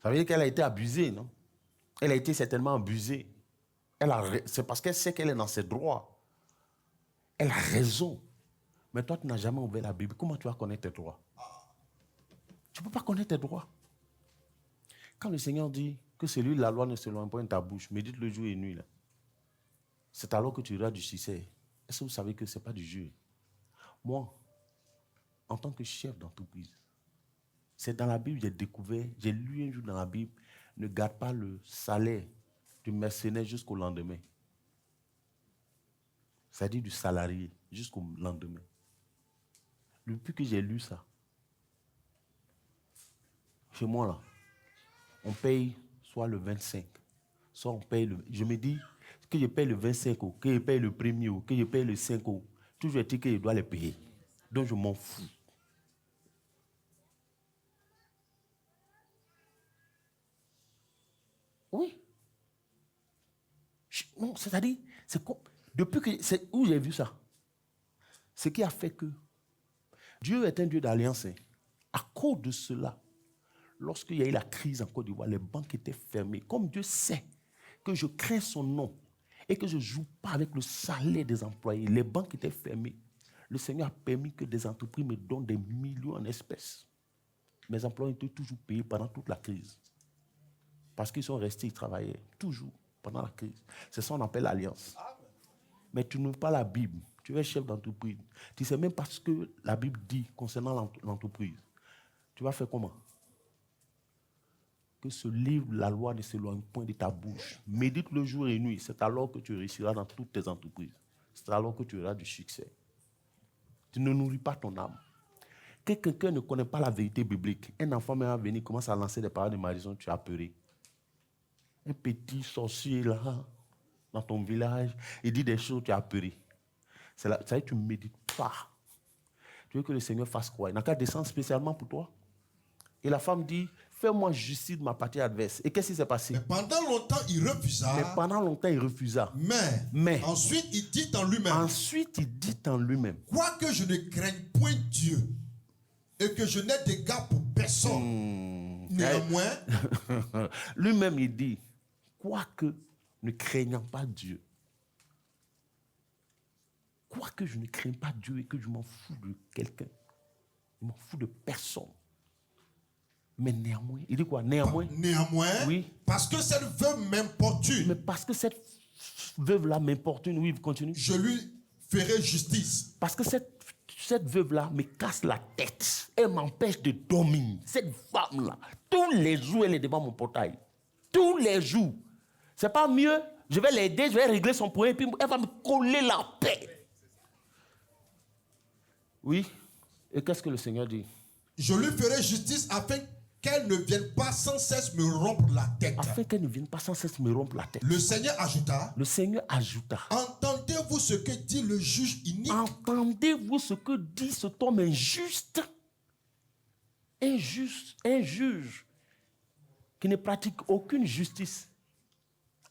Ça veut dire qu'elle a été abusée, non? Elle a été certainement abusée. C'est parce qu'elle sait qu'elle est dans ses droits. Elle a raison. Mais toi, tu n'as jamais ouvert la Bible. Comment tu vas connaître tes droits? Tu ne peux pas connaître tes droits. Quand le Seigneur dit que celui de la loi ne s'éloigne pas de ta bouche, médite le jour et nuit, là, c'est alors que tu auras du succès. Est-ce que vous savez que ce n'est pas du jeu? Moi, en tant que chef d'entreprise, c'est dans la Bible que j'ai découvert, j'ai lu un jour dans la Bible, ne garde pas le salaire du mercenaire jusqu'au lendemain. C'est-à-dire du salarié jusqu'au lendemain. Depuis que j'ai lu ça, chez moi là, on paye soit le 25, soit on paye le... Je me dis que je paye le 25 euros, que je paye le 1er euro, que je paye le 5 euros. Toujours est-il que je dois les payer. Donc je m'en fous. Oui. Non, c'est-à-dire, depuis que... C'est où j'ai vu ça. Ce qui a fait que Dieu est un Dieu d'alliance. À cause de cela, lorsqu'il y a eu la crise en Côte d'Ivoire, les banques étaient fermées. Comme Dieu sait que je crains son nom et que je ne joue pas avec le salaire des employés, les banques étaient fermées. Le Seigneur a permis que des entreprises me donnent des millions en espèces. Mes employés étaient toujours payés pendant toute la crise. Parce qu'ils sont restés, ils travaillaient toujours pendant la crise. C'est ça qu'on appelle l'alliance. Mais tu n'ouvres pas la Bible. Tu es chef d'entreprise. Tu ne sais même pas ce que la Bible dit concernant l'entreprise. Tu vas faire comment? Que ce livre, la loi, ne s'éloigne point de ta bouche. Médite le jour et nuit. C'est alors que tu réussiras dans toutes tes entreprises. C'est alors que tu auras du succès. Tu ne nourris pas ton âme. Que quelqu'un ne connaît pas la vérité biblique, un enfant même va venir, commence à lancer des paroles de malédiction, tu as apeuré. Un petit sorcier là, dans ton village, il dit des choses, tu as apeuré. C'est là, ça veut dire que tu ne médites pas. Tu veux que le Seigneur fasse quoi? Il n'a qu'à descendre spécialement pour toi. Et la femme dit, fais-moi justice de ma partie adverse. Et qu'est-ce qui s'est passé? Mais pendant longtemps, il refusa. Mais ensuite, il dit en lui-même. Quoique je ne craigne point Dieu et que je n'ai d'égard pour personne, néanmoins. Lui-même, il dit, quoique ne craignant pas Dieu, quoique je ne craigne pas Dieu et que je m'en fous de quelqu'un, je m'en fous de personne. Mais néanmoins, il dit quoi? Néanmoins, oui. Parce que cette veuve m'importune. Mais parce que cette veuve-là m'importune, oui, continue. Je lui ferai justice. Parce que cette veuve-là me casse la tête. Elle m'empêche de dormir. Cette femme-là, tous les jours, elle est devant mon portail. Tous les jours. C'est pas mieux. Je vais l'aider, je vais régler son problème, puis elle va me coller la paix. Oui. Et qu'est-ce que le Seigneur dit? Je lui ferai justice afin qu'elle ne vienne pas sans cesse me rompre la tête. Afin qu'elle ne vienne pas sans cesse me rompre la tête. Le Seigneur ajouta. Entendez-vous ce que dit le juge inique? Entendez-vous ce que dit cet homme injuste? Un juge qui ne pratique aucune justice.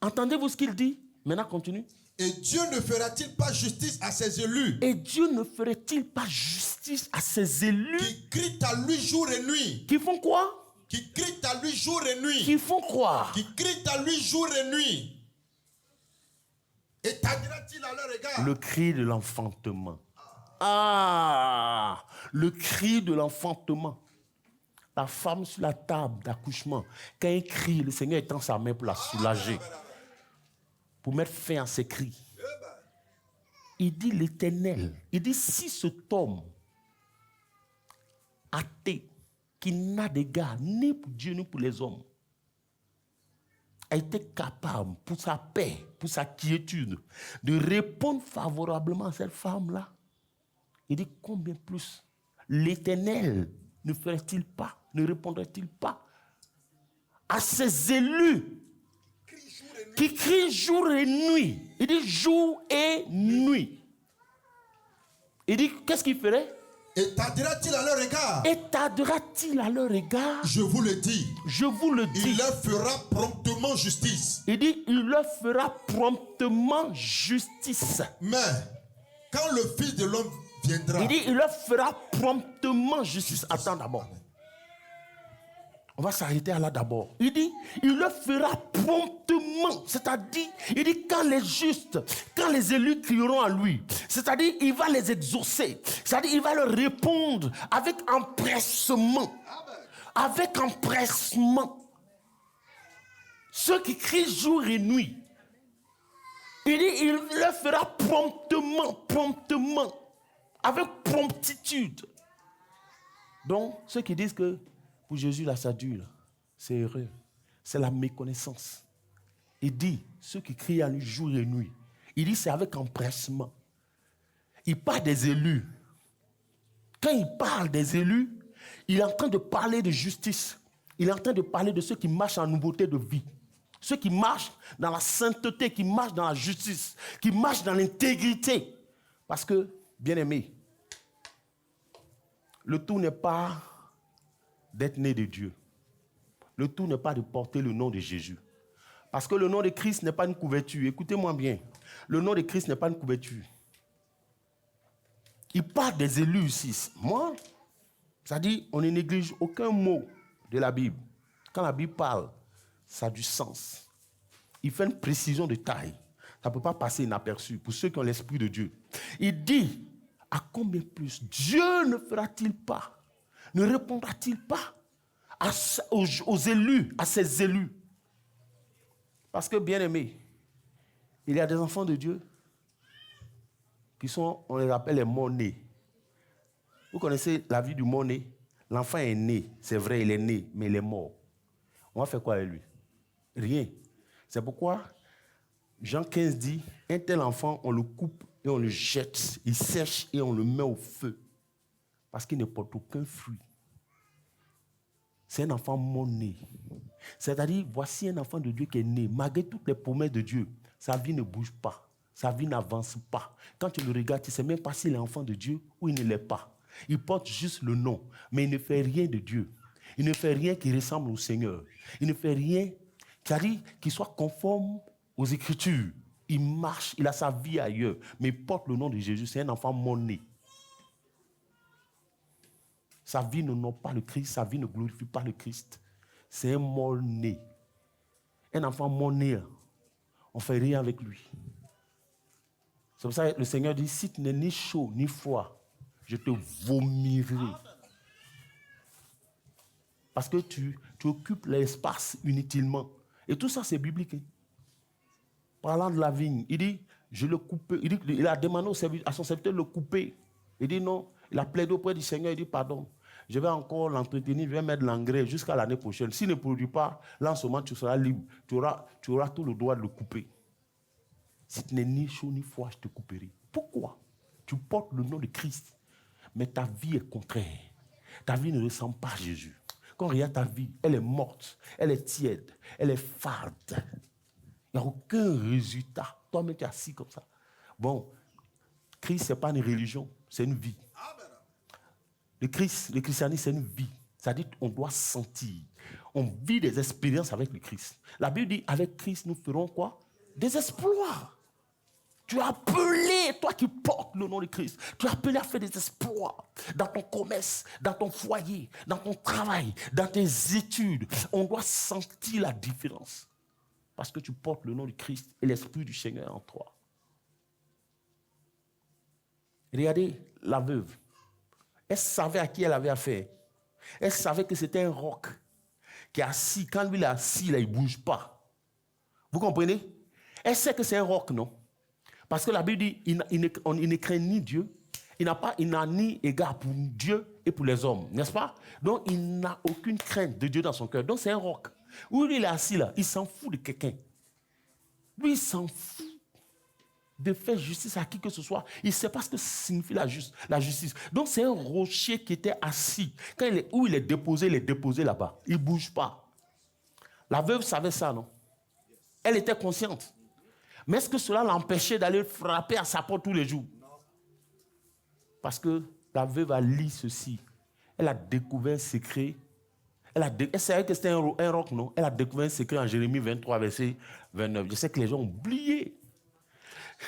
Entendez-vous ce qu'il dit? Maintenant, continue. Et Dieu ne fera-t-il pas justice à ses élus? Et Dieu ne ferait-il pas justice à ses élus? Qui crient à lui jour et nuit. Qui font quoi? Qui crient à lui jour et nuit. Qui font quoi? Qui crient à lui jour et nuit. Et t'agira-t-il à leur égard? Le cri de l'enfantement. Ah! Le cri de l'enfantement. La femme sur la table d'accouchement, quand elle crie, le Seigneur étend sa main pour la soulager. Pour mettre fin à ses cris. Il dit l'Éternel. Il dit si cet homme athée, qui n'a d'égard ni pour Dieu ni pour les hommes, a été capable, pour sa paix, pour sa quiétude, de répondre favorablement à cette femme-là, il dit combien plus l'Éternel ne ferait-il pas, ne répondrait-il pas à ses élus qui crient jour et nuit. Il dit jour et nuit. Il dit, qu'est-ce qu'il ferait? Et t'aidera-t-il à leur égard? Et t'aidera-t-il à leur égard? Je vous le dis. Je vous le dis. Il leur fera promptement justice. Il dit, il leur fera promptement justice. Mais, quand le Fils de l'homme viendra... Il dit, il leur fera promptement justice. Attends d'abord. On va s'arrêter là d'abord. Il dit, il le fera promptement. C'est-à-dire, il dit, quand les justes, quand les élus crieront à lui, c'est-à-dire, il va les exaucer. C'est-à-dire, il va leur répondre avec empressement. Avec empressement. Ceux qui crient jour et nuit. Il dit, il le fera promptement. Avec promptitude. Donc, ceux qui disent que pour Jésus, là, ça dure. C'est heureux. C'est la méconnaissance. Il dit, ceux qui crient à lui jour et nuit, il dit, c'est avec empressement. Il parle des élus. Quand il parle des élus, il est en train de parler de justice. Il est en train de parler de ceux qui marchent en nouveauté de vie. Ceux qui marchent dans la sainteté, qui marchent dans la justice, qui marchent dans l'intégrité. Parce que, bien aimé, le tout n'est pas d'être né de Dieu. Le tout n'est pas de porter le nom de Jésus. Parce que le nom de Christ n'est pas une couverture. Écoutez-moi bien. Le nom de Christ n'est pas une couverture. Il parle des élus ici. Moi, ça dit, on ne néglige aucun mot de la Bible. Quand la Bible parle, ça a du sens. Il fait une précision de taille. Ça ne peut pas passer inaperçu pour ceux qui ont l'Esprit de Dieu. Il dit, à combien plus Dieu ne fera-t-il pas? Ne répondra-t-il pas aux élus, à ses élus? Parce que, bien aimé, il y a des enfants de Dieu qui sont, on les appelle les morts-nés. Vous connaissez la vie du mort-né? L'enfant est né, c'est vrai, il est né, mais il est mort. On va faire quoi avec lui? Rien. C'est pourquoi Jean 15 dit, un tel enfant, on le coupe et on le jette, il sèche et on le met au feu. Parce qu'il ne porte aucun fruit. C'est un enfant mort-né. C'est-à-dire, voici un enfant de Dieu qui est né. Malgré toutes les promesses de Dieu, sa vie ne bouge pas. Sa vie n'avance pas. Quand tu le regardes, tu ne sais même pas s'il est enfant de Dieu ou il ne l'est pas. Il porte juste le nom, mais il ne fait rien de Dieu. Il ne fait rien qui ressemble au Seigneur. Il ne fait rien qui soit conforme aux Écritures. Il marche, il a sa vie ailleurs, mais il porte le nom de Jésus. C'est un enfant mort-né. Sa vie ne honore pas le Christ, sa vie ne glorifie pas le Christ. C'est un mort-né. Un enfant mort-né, on ne fait rien avec lui. C'est pour ça que le Seigneur dit, si tu n'es ni chaud ni froid, je te vomirai. Parce que tu occupes l'espace inutilement. Et tout ça, c'est biblique. Parlant de la vigne, il dit, je le coupe. Il a demandé à son serviteur de le couper. Il dit non. Il a plaidé auprès du Seigneur. Il dit pardon. Je vais encore l'entretenir. Je vais mettre l'engrais jusqu'à l'année prochaine. S'il ne produit pas, là en ce moment, tu seras libre. Tu auras tout le droit de le couper. Si tu n'es ni chaud ni froid, je te couperai. Pourquoi? Tu portes le nom de Christ. Mais ta vie est contraire. Ta vie ne ressemble pas à Jésus. Quand on regarde ta vie, elle est morte, elle est tiède, elle est farde. Il n'y a aucun résultat. Toi-même, tu es assis comme ça. Bon, Christ, ce n'est pas une religion, c'est une vie. Le christianisme, c'est une vie. C'est-à-dire qu'on doit sentir. On vit des expériences avec le Christ. La Bible dit, avec Christ, nous ferons quoi? Des exploits. Tu es appelé, toi qui portes le nom de Christ, tu es appelé à faire des exploits dans ton commerce, dans ton foyer, dans ton travail, dans tes études. On doit sentir la différence. Parce que tu portes le nom de Christ et l'Esprit du Seigneur en toi. Regardez la veuve. Elle savait à qui elle avait affaire. Elle savait que c'était un roc qui est assis. Quand lui il est assis, là, il ne bouge pas. Vous comprenez? Elle sait que c'est un roc, non? Parce que la Bible dit, il ne craint ni Dieu, il n'a ni égard pour Dieu et pour les hommes, n'est-ce pas? Donc, il n'a aucune crainte de Dieu dans son cœur. Donc, c'est un roc. Où il est assis là, il s'en fout de quelqu'un. Lui, il s'en fout de faire justice à qui que ce soit. Il ne sait pas ce que signifie la justice. Donc, c'est un rocher qui était assis. Où il est déposé là-bas. Il ne bouge pas. La veuve savait ça, non? Elle était consciente. Mais est-ce que cela l'empêchait d'aller frapper à sa porte tous les jours? Parce que la veuve a lu ceci. Elle a découvert un secret. Elle savait que c'était un roc, non? Elle a découvert un secret en Jérémie 23, verset 29. Je sais que les gens ont oublié.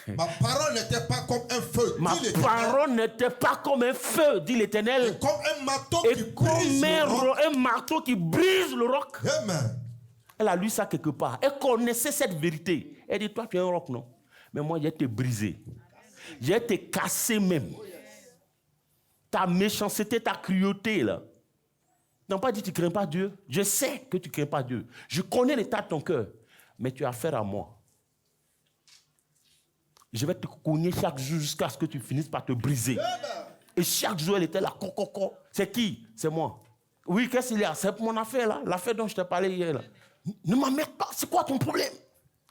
Ma parole n'était pas comme un feu. Ma parole n'était pas comme un feu, dit l'Éternel. Et comme un marteau qui brise le roc. Amen. Elle a lu ça quelque part. Elle connaissait cette vérité. Elle dit, toi, tu es un roc, non? Mais moi, j'ai été brisé. J'ai été cassé même. Ta méchanceté, ta cruauté, là. Ils n'ont pas dit, tu ne crains pas Dieu. Je sais que tu ne crains pas Dieu. Je connais l'état de ton cœur. Mais tu as affaire à moi. Je vais te cogner chaque jour jusqu'à ce que tu finisses par te briser. Et chaque jour, elle était là. C'est qui? C'est moi. Oui, qu'est-ce qu'il y a? C'est mon affaire, là. L'affaire dont je t'ai parlé hier, là. Ne m'emmerde pas, c'est quoi ton problème?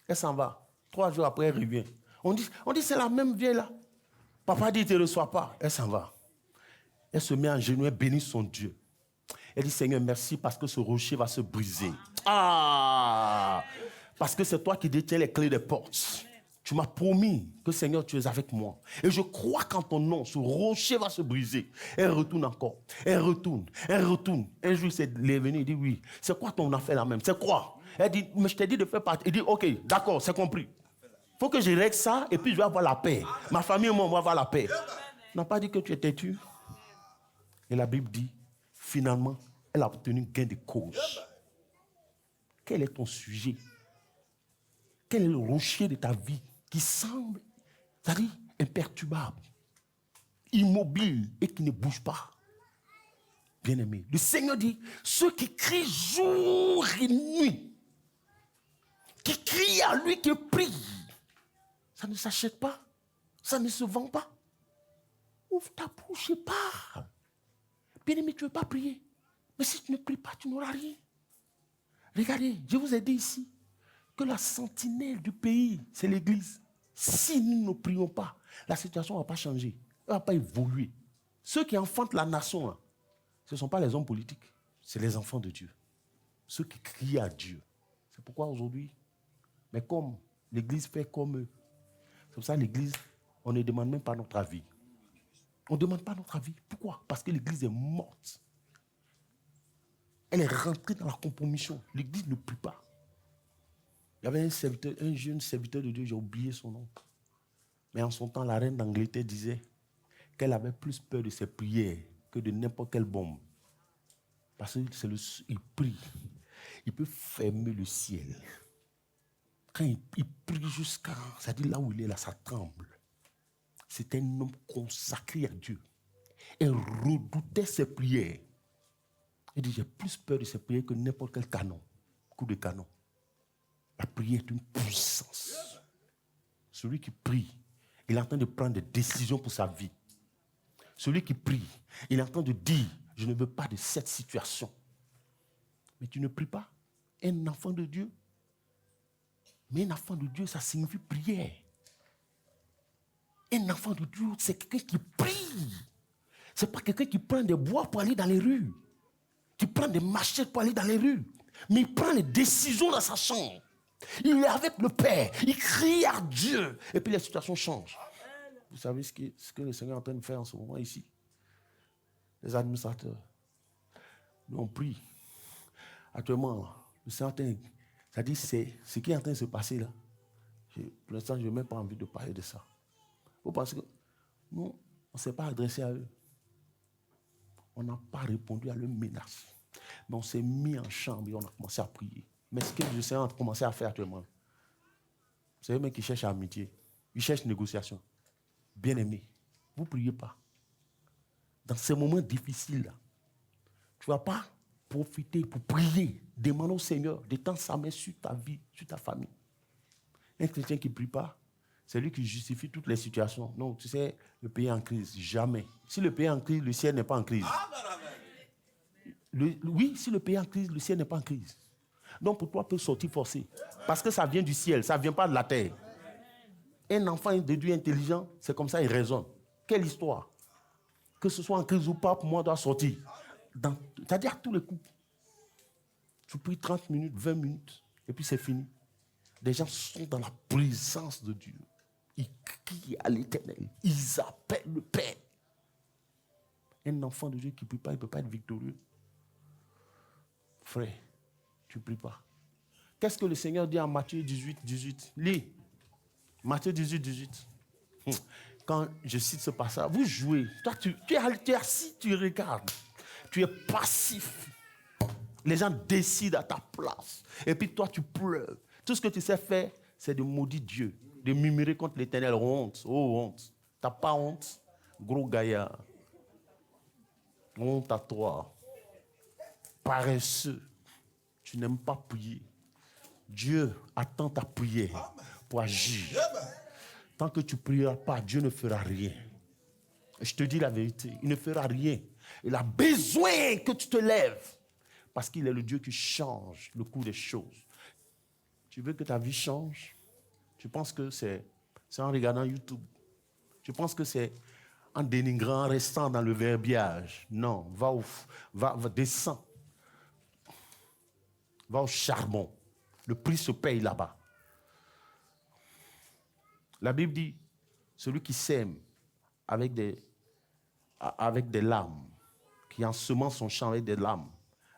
Elle s'en va. 3 jours après, elle revient. On dit c'est la même vieille là. Papa dit, tu ne reçois pas. Elle s'en va. Elle se met en genoux, elle bénit son Dieu. Elle dit, Seigneur, merci parce que ce rocher va se briser. Ah! Parce que c'est toi qui détiens les clés des portes. Tu m'as promis que, Seigneur, tu es avec moi. Et je crois qu'en ton nom, ce rocher va se briser. Elle retourne encore. Elle retourne. Un jour, il est venu, il dit, oui. C'est quoi ton affaire là même? C'est quoi? Elle dit, mais je t'ai dit de faire partie. Il dit, ok, d'accord, c'est compris. Il faut que je règle ça et puis je vais avoir la paix. Ma famille et moi, on va avoir la paix. On n'a pas dit que tu es têtu. Et la Bible dit, finalement, elle a obtenu gain de cause. Quel est ton sujet? Quel est le rocher de ta vie qui semble, c'est-à-dire imperturbable, immobile et qui ne bouge pas? Bien-aimé, le Seigneur dit, ceux qui crient jour et nuit, qui crient à lui, qui prient, ça ne s'achète pas, ça ne se vend pas. Ouvre ta bouche et parle. Bien-aimé, tu ne veux pas prier. Mais si tu ne pries pas, tu n'auras rien. Regardez, je vous ai dit ici que la sentinelle du pays, c'est l'Église. Si nous ne prions pas, la situation ne va pas changer. Elle ne va pas évoluer. Ceux qui enfantent la nation, là, ce ne sont pas les hommes politiques, c'est les enfants de Dieu. Ceux qui crient à Dieu. C'est pourquoi aujourd'hui, mais comme l'Église fait comme eux, c'est pour ça que l'Église, on ne demande même pas notre avis. On ne demande pas notre avis. Pourquoi? Parce que l'Église est morte. Elle est rentrée dans la compromission. L'Église ne prie pas. Il y avait un jeune serviteur de Dieu, j'ai oublié son nom. Mais en son temps, la reine d'Angleterre disait qu'elle avait plus peur de ses prières que de n'importe quelle bombe. Parce qu'il prie. Il peut fermer le ciel. Quand il prie jusqu'à... C'est-à-dire là où il est, là, ça tremble. C'est un homme consacré à Dieu. Il redoutait ses prières. Il dit, j'ai plus peur de ses prières que n'importe quel canon, coup de canon. La prière est une puissance. Celui qui prie, il est en train de prendre des décisions pour sa vie. Celui qui prie, il est en train de dire, je ne veux pas de cette situation. Mais tu ne pries pas. Un enfant de Dieu. Mais un enfant de Dieu, ça signifie prière. Un enfant de Dieu, c'est quelqu'un qui prie. Ce n'est pas quelqu'un qui prend des bois pour aller dans les rues. Qui prend des machettes pour aller dans les rues. Mais il prend les décisions dans sa chambre. Il est avec le Père. Il crie à Dieu. Et puis la situation change. Vous savez ce que le Seigneur est en train de faire en ce moment ici? Les administrateurs. Nous on prie. Actuellement, le Seigneur, c'est-à-dire c'est ce qui est en train de se passer là. Pour l'instant, je n'ai même pas envie de parler de ça. Vous pensez que nous, on ne s'est pas adressé à eux. On n'a pas répondu à leurs menaces. Mais on s'est mis en chambre et on a commencé à prier. Mais ce que le Seigneur a commencé à faire actuellement, c'est eux-mêmes qui cherchent amitié. Ils cherchent négociation. Bien-aimés, vous ne priez pas. Dans ces moments difficiles-là, tu ne vas pas profiter pour prier. Demande au Seigneur d'étendre sa main sur ta vie, sur ta famille. Un chrétien qui ne prie pas, c'est lui qui justifie toutes les situations. Non, tu sais, le pays est en crise. Jamais. Si le pays est en crise, le ciel n'est pas en crise. Oui, si le pays est en crise, le ciel n'est pas en crise. Donc pour toi, tu peux sortir forcé. Parce que ça vient du ciel, ça ne vient pas de la terre. Un enfant de Dieu intelligent, c'est comme ça, il raisonne. Quelle histoire? Que ce soit en crise ou pas, pour moi, doit sortir. C'est-à-dire à tous les coups. Tu pries 30 minutes, 20 minutes, et puis c'est fini. Les gens sont dans la présence de Dieu. Ils crient à l'Éternel. Ils appellent le Père. Un enfant de Dieu qui ne prie pas, il ne peut pas être victorieux. Frère, tu ne pries pas. Qu'est-ce que le Seigneur dit en Matthieu 18, 18? Lis. Matthieu 18, 18. Quand je cite ce passage, vous jouez. Toi, tu es assis, tu regardes. Tu es passif. Les gens décident à ta place. Et puis toi, tu pleures. Tout ce que tu sais faire, c'est de maudire Dieu. De murmurer contre l'Éternel. Honte. Oh, honte. T'as pas honte? Gros gaillard. Honte à toi. Paresseux. Tu n'aimes pas prier. Dieu attend ta prière pour agir. Tant que tu ne prieras pas, Dieu ne fera rien. Je te dis la vérité, il ne fera rien. Il a besoin que tu te lèves. Parce qu'il est le Dieu qui change le cours des choses. Tu veux que ta vie change? Tu penses que c'est en regardant YouTube? Tu penses que c'est en dénigrant, en restant dans le verbiage? Non, descends. Va au charbon. Le prix se paye là-bas. La Bible dit, celui qui sème avec des larmes, qui ensemence son champ avec des larmes,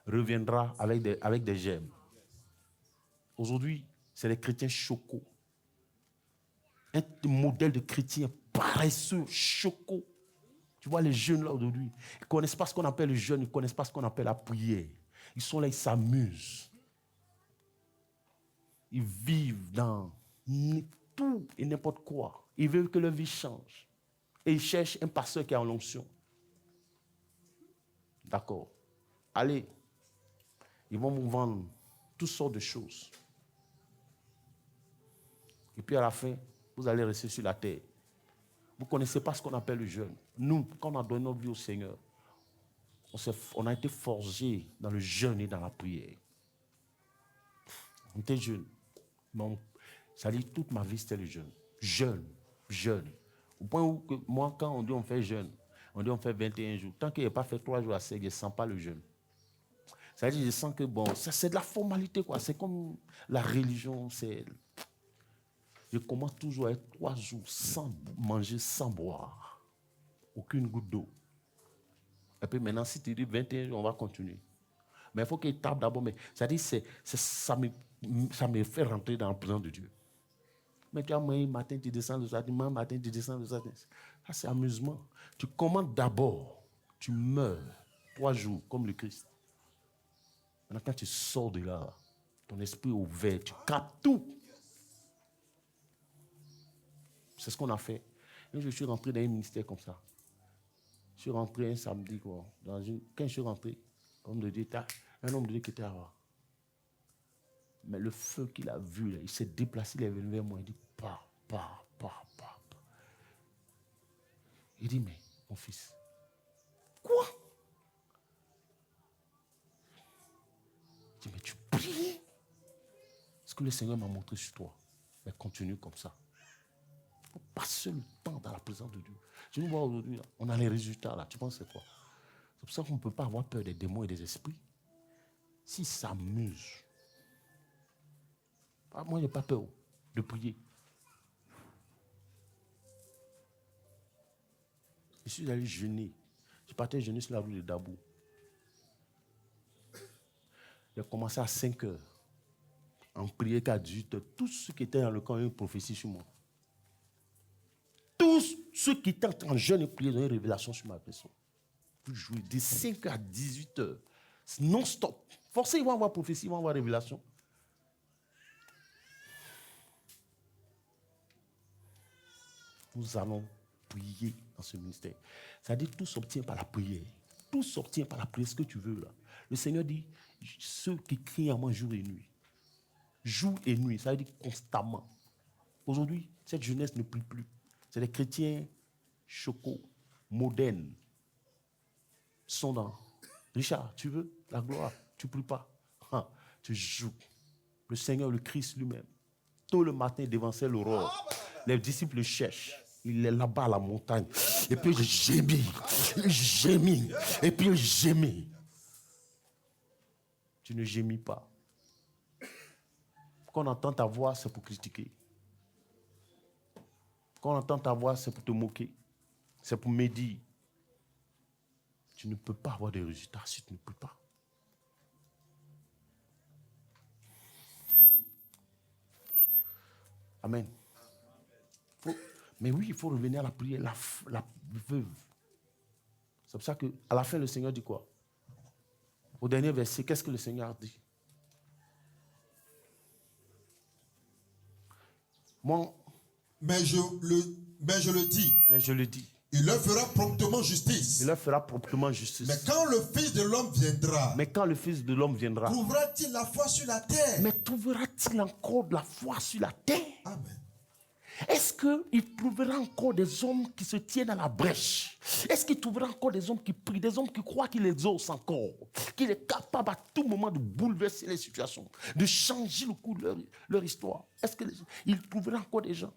reviendra avec des gemmes. Aujourd'hui, c'est les chrétiens chocos. Un modèle de chrétien paresseux, chocos. Tu vois les jeunes là aujourd'hui, ils ne connaissent pas ce qu'on appelle le jeûne, ils ne connaissent pas ce qu'on appelle la prière. Ils sont là, ils s'amusent. Ils vivent dans tout et n'importe quoi. Ils veulent que leur vie change. Et ils cherchent un pasteur qui a en l'onction. D'accord. Allez, ils vont vous vendre toutes sortes de choses. Et puis à la fin, vous allez rester sur la terre. Vous ne connaissez pas ce qu'on appelle le jeûne. Nous, quand on a donné notre vie au Seigneur, on a été forgés dans le jeûne et dans la prière. On était jeunes. Ça dit toute ma vie, c'était le jeûne. Jeûne. Au point où moi, quand on dit on fait jeûne, on dit on fait 21 jours. Tant qu'il n'a pas fait 3 jours à sec, je ne sens pas le jeûne. Ça dit, je sens que ça c'est de la formalité, quoi. C'est comme la religion, je commence toujours à être 3 jours sans manger, sans boire. Aucune goutte d'eau. Et puis maintenant, si tu dis 21 jours, on va continuer. Mais il faut qu'il tape d'abord. Mais ça dit, ça me fait rentrer dans la présence de Dieu. Mais tu as moyen matin, tu descends le soir, dimanche matin, tu descends le soir. Ça, c'est amusement. Tu commandes d'abord, tu meurs 3 jours, comme le Christ. Maintenant, quand tu sors de là, ton esprit est ouvert, tu captes tout. C'est ce qu'on a fait. Et je suis rentré dans un ministère comme ça. Je suis rentré un samedi, quoi. Quand je suis rentré, un homme de Dieu qui était là. Mais le feu qu'il a vu, là, il s'est déplacé, il est venu vers moi, il dit, pa. Il dit, mais mon fils, quoi? Il dit, mais tu pries? Ce que le Seigneur m'a montré sur toi. Mais continue comme ça. Il faut passer le temps dans la présence de Dieu. Je nous vois aujourd'hui, on a les résultats là. Tu penses c'est quoi? C'est pour ça qu'on ne peut pas avoir peur des démons et des esprits. S'ils s'amusent. Moi, je n'ai pas peur de prier. Je suis allé jeûner. Je partais jeûner sur la rue de Dabou. J'ai commencé à 5 heures. En prière qu'à 18 heures. Tous ceux qui étaient dans le camp ont eu une prophétie sur moi. Tous ceux qui étaient en jeûne et prière ont eu une révélation sur ma personne. Vous jouez de 5 à 18 heures. Non-stop. Forcément, ils vont avoir prophétie, ils vont avoir révélation. Nous allons prier dans ce ministère. C'est-à-dire tout s'obtient par la prière. Tout s'obtient par la prière, ce que tu veux là. Le Seigneur dit, ceux qui crient à moi jour et nuit. Jour et nuit, ça veut dire constamment. Aujourd'hui, cette jeunesse ne prie plus. C'est des chrétiens chocos, modernes. Sont dans. Richard, tu veux la gloire? Tu ne pries pas. Tu joues. Le Seigneur, le Christ lui-même. Tôt le matin, il dévançait l'aurore. Les disciples le cherchent. Il est là-bas à la montagne. Et puis il gémit. Et puis il gémit. Tu ne gémis pas. Quand on entend ta voix, c'est pour critiquer. Quand on entend ta voix, c'est pour te moquer. C'est pour médire. Tu ne peux pas avoir de résultats si tu ne pries pas. Amen. Mais oui, il faut revenir à la prière, la veuve. C'est pour ça qu'à la fin, le Seigneur dit quoi? Au dernier verset, qu'est-ce que le Seigneur dit? Mais je le dis. Il leur fera promptement justice. Il leur fera promptement justice. Mais quand le Fils de l'homme viendra. Trouvera-t-il la foi sur la terre? Mais trouvera-t-il encore de la foi sur la terre? Amen. Est-ce qu'il trouvera encore des hommes qui se tiennent à la brèche? Est-ce qu'il trouvera encore des hommes qui prient, des hommes qui croient qu'il les ose encore, qu'il est capable à tout moment de bouleverser les situations, de changer le cours de leur histoire? Est-ce qu'il trouvera encore des gens?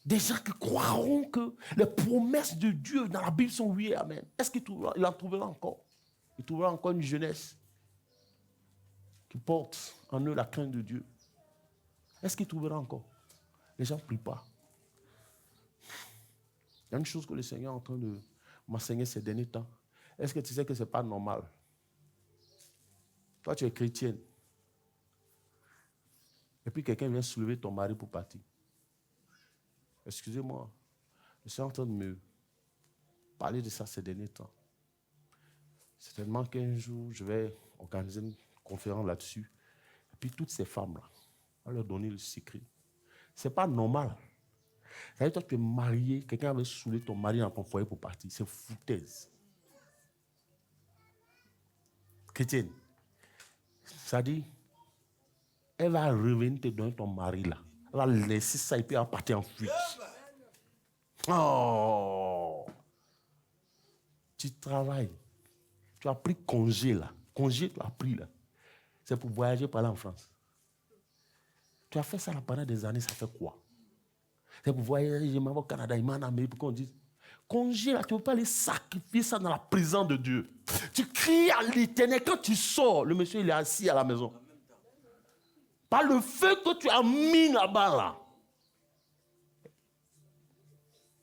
Des gens qui croiront que les promesses de Dieu dans la Bible sont oui et amen. Est-ce qu'il en trouvera encore? Il trouvera encore une jeunesse qui porte en eux la crainte de Dieu. Est-ce qu'il trouvera encore? Les gens ne prient pas. Il y a une chose que le Seigneur est en train de m'enseigner ces derniers temps. Est-ce que tu sais que ce n'est pas normal? Toi, tu es chrétienne. Et puis quelqu'un vient soulever ton mari pour partir. Excusez-moi. Je suis en train de me parler de ça ces derniers temps. Certainement qu'un jour, je vais organiser une conférence là-dessus. Et puis toutes ces femmes-là, on va leur donner le secret. Ce n'est pas normal. Ça veut dire que toi, tu es marié, quelqu'un avait saoulé ton mari dans ton foyer pour partir. C'est foutaise. Chrétienne. Ça dit, elle va revenir te donner ton mari là. Elle va laisser ça et puis elle va partir en fuite. Oh! Tu travailles. Tu as pris congé là. Congé, tu as pris là. C'est pour voyager par là en France. Tu as fait ça là pendant des années, ça fait quoi? C'est pour voyager, je m'en vais au Canada, je m'en vais en Amérique, pour qu'on dise, congé là, tu ne peux pas aller sacrifier ça dans la présence de Dieu. Tu cries à l'Éternel. Quand tu sors, le monsieur il est assis à la maison. Par le feu que tu as mis là-bas là.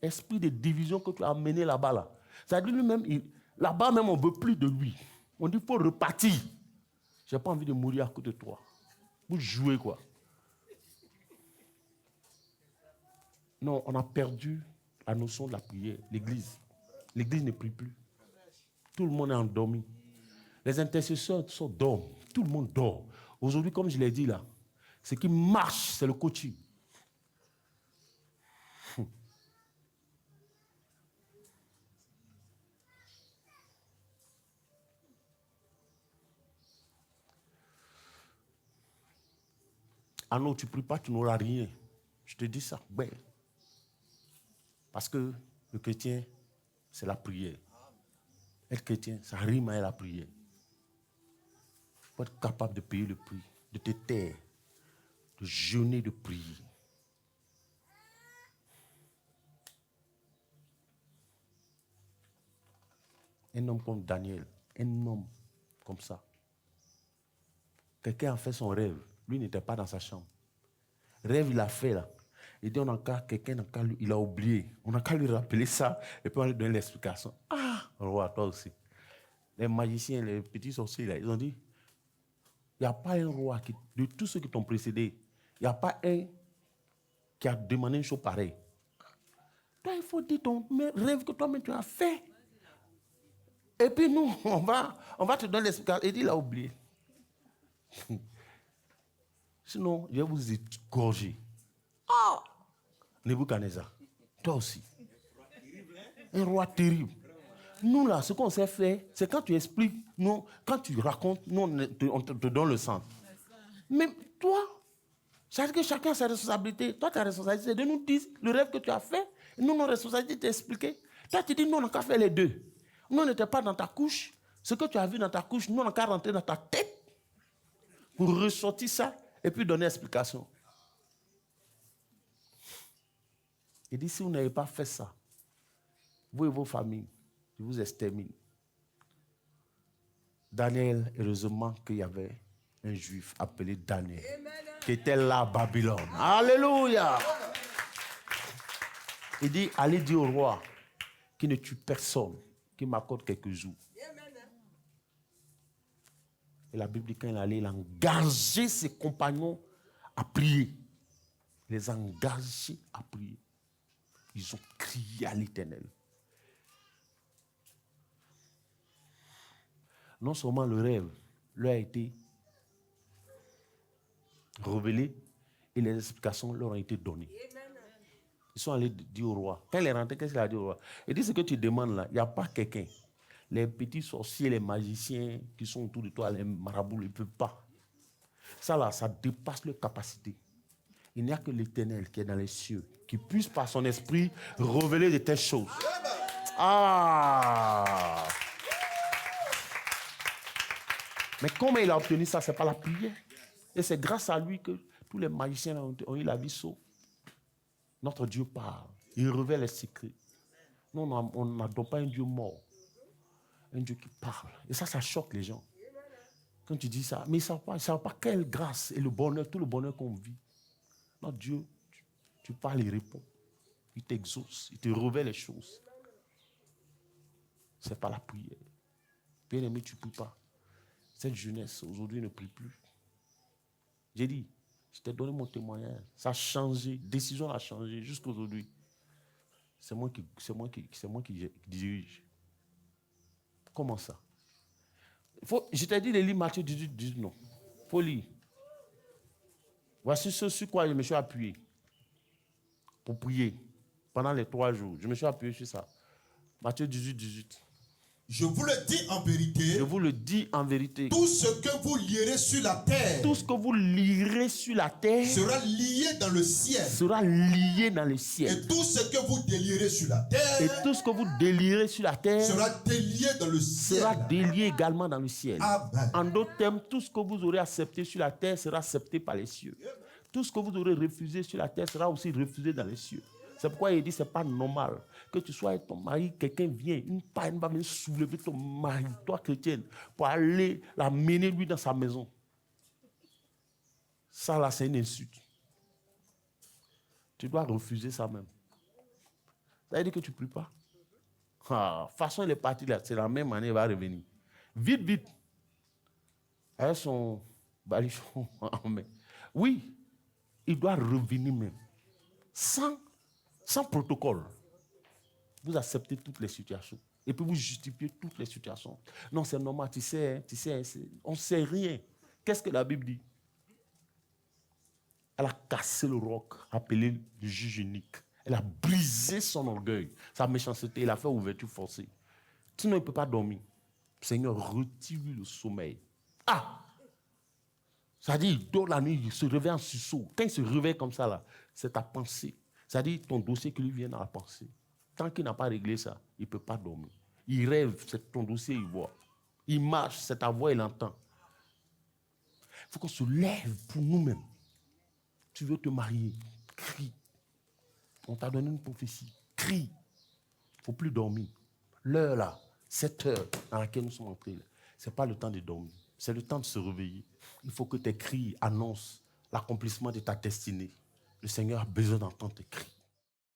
Esprit de division que tu as amené là-bas, là. Ça dit lui-même, là-bas même, on ne veut plus de lui. On dit, il faut repartir. Je n'ai pas envie de mourir à côté de toi. Vous jouez quoi? Non, on a perdu la notion de la prière. L'église. L'église ne prie plus. Tout le monde est endormi. Les intercesseurs dorment. Tout le monde dort. Aujourd'hui, comme je l'ai dit là, ce qui marche, c'est le coaching. Ah non, tu ne pries pas, tu n'auras rien. Je te dis ça. Ben. Parce que le chrétien, c'est la prière. Être chrétien, ça rime à la prière. Il faut être capable de payer le prix, de te taire, de jeûner, de prier. Un homme comme Daniel, un homme comme ça. Quelqu'un a fait son rêve. Lui n'était pas dans sa chambre. Rêve, il a fait là. Il dit, quelqu'un il a oublié. On n'a qu'à lui rappeler ça et puis on lui donne l'explication. Ah, roi, toi aussi. Les magiciens, les petits sorciers, là, ils ont dit, il n'y a pas un roi, de tous ceux qui t'ont précédé, il n'y a pas un qui a demandé une chose pareille. Toi, il faut dire ton rêve que toi-même tu as fait. Et puis nous, on va te donner l'explication. Il dit, il a oublié. Sinon, je vais vous égorger. Ah! Nebuchadnezzar, toi aussi. Un roi terrible. Nous, là, ce qu'on sait faire, c'est quand tu expliques, nous, quand tu racontes, nous, on te donne le sang. Mais toi, c'est-à-dire que chacun a sa responsabilité. Toi, ta responsabilité, c'est de nous dire le rêve que tu as fait. Nous, notre responsabilité, c'est d'expliquer. Toi, tu dis, nous, on n'a qu'à faire les deux. Nous, on n'était pas dans ta couche. Ce que tu as vu dans ta couche, nous, on n'a qu'à rentrer dans ta tête pour ressortir ça et puis donner explication. Il dit, si vous n'avez pas fait ça, vous et vos familles, je vous extermine. Daniel, heureusement qu'il y avait un juif appelé Daniel, qui était là à Babylone. Alléluia! Il dit, allez dire au roi qui ne tue personne, qui m'accorde quelques jours. Et la Bible dit, quand il allait, il a engagé ses compagnons à prier. Il les a engagés à prier. Ils ont crié à l'Éternel. Non seulement le rêve leur a été révélé et les explications leur ont été données. Ils sont allés dire au roi. Quand il est rentré, qu'est-ce qu'il a dit au roi? Il dit, ce que tu demandes là, il n'y a pas quelqu'un. Les petits sorciers, les magiciens qui sont autour de toi, les marabouts, ils ne peuvent pas. Ça là, ça dépasse leur capacité. Il n'y a que l'Éternel qui est dans les cieux, qui puisse par son esprit révéler de telles choses. Ah! Mais comment il a obtenu ça? Ce n'est pas la prière. Et c'est grâce à lui que tous les magiciens ont eu la vie sauve. Notre Dieu parle. Il révèle les secrets. Nous, on n'adore pas un Dieu mort. Un Dieu qui parle. Et ça choque les gens. Quand tu dis ça, mais ils ne savent pas quelle grâce et le bonheur, tout le bonheur qu'on vit. Notre Dieu, tu parles, il répond. Il t'exauce, il te révèle les choses. Ce n'est pas la prière. Bien-aimé, tu ne pries pas. Cette jeunesse, aujourd'hui, ne prie plus. J'ai dit, je t'ai donné mon témoignage. Ça a changé. Décision a changé jusqu'à aujourd'hui. C'est moi qui dirige. Comment ça? Je t'ai dit de lire Matthieu 18, non. Il faut lire. Voici ce sur quoi je me suis appuyé pour prier pendant les 3 jours. Je me suis appuyé sur ça. Matthieu 18. Je vous le dis en vérité. Je vous le dis en vérité. Tout ce que vous lierez sur la terre. Tout ce que vous lirez sur la terre. Sera lié dans le ciel. Sera lié dans le ciel. Et tout ce que vous délierez sur la terre. Et tout ce que vous délirez sur la terre. Sera délié dans le ciel. Sera délié également dans le ciel. Amen. En d'autres termes, tout ce que vous aurez accepté sur la terre sera accepté par les cieux. Tout ce que vous aurez refusé sur la terre sera aussi refusé dans les cieux. C'est pourquoi il dit que ce n'est pas normal que tu sois avec ton mari, quelqu'un vient, une paille va venir soulever ton mari, toi chrétienne, pour aller l'amener lui dans sa maison. Ça là, c'est une insulte. Tu dois refuser ça même. Ça veut dire que tu ne pries pas. De toute façon, il est parti là. C'est la même année, il va revenir. Vite, vite. Avec son balichon en main. Oui, il doit revenir même. Sans protocole. Vous acceptez toutes les situations. Et puis vous justifiez toutes les situations. Non, c'est normal, tu sais, on ne sait rien. Qu'est-ce que la Bible dit? Elle a cassé le roc, appelé le juge unique. Elle a brisé son orgueil, sa méchanceté. Elle a fait ouverture forcée. Sinon, il ne peut pas dormir. Seigneur, retire-lui le sommeil. C'est-à-dire, il dort la nuit, il se réveille en sursaut. Quand il se réveille comme ça, là, c'est ta pensée. C'est-à-dire, ton dossier qui lui vient dans la pensée. Tant qu'il n'a pas réglé ça, il ne peut pas dormir. Il rêve, c'est ton dossier, il voit. Il marche, c'est ta voix, il entend. Il faut qu'on se lève pour nous-mêmes. Tu veux te marier, crie. On t'a donné une prophétie, crie. Il ne faut plus dormir. L'heure là, cette heure dans laquelle nous sommes entrés, ce n'est pas le temps de dormir. C'est le temps de se réveiller. Il faut que tes cris annoncent l'accomplissement de ta destinée. Le Seigneur a besoin d'entendre tes cris.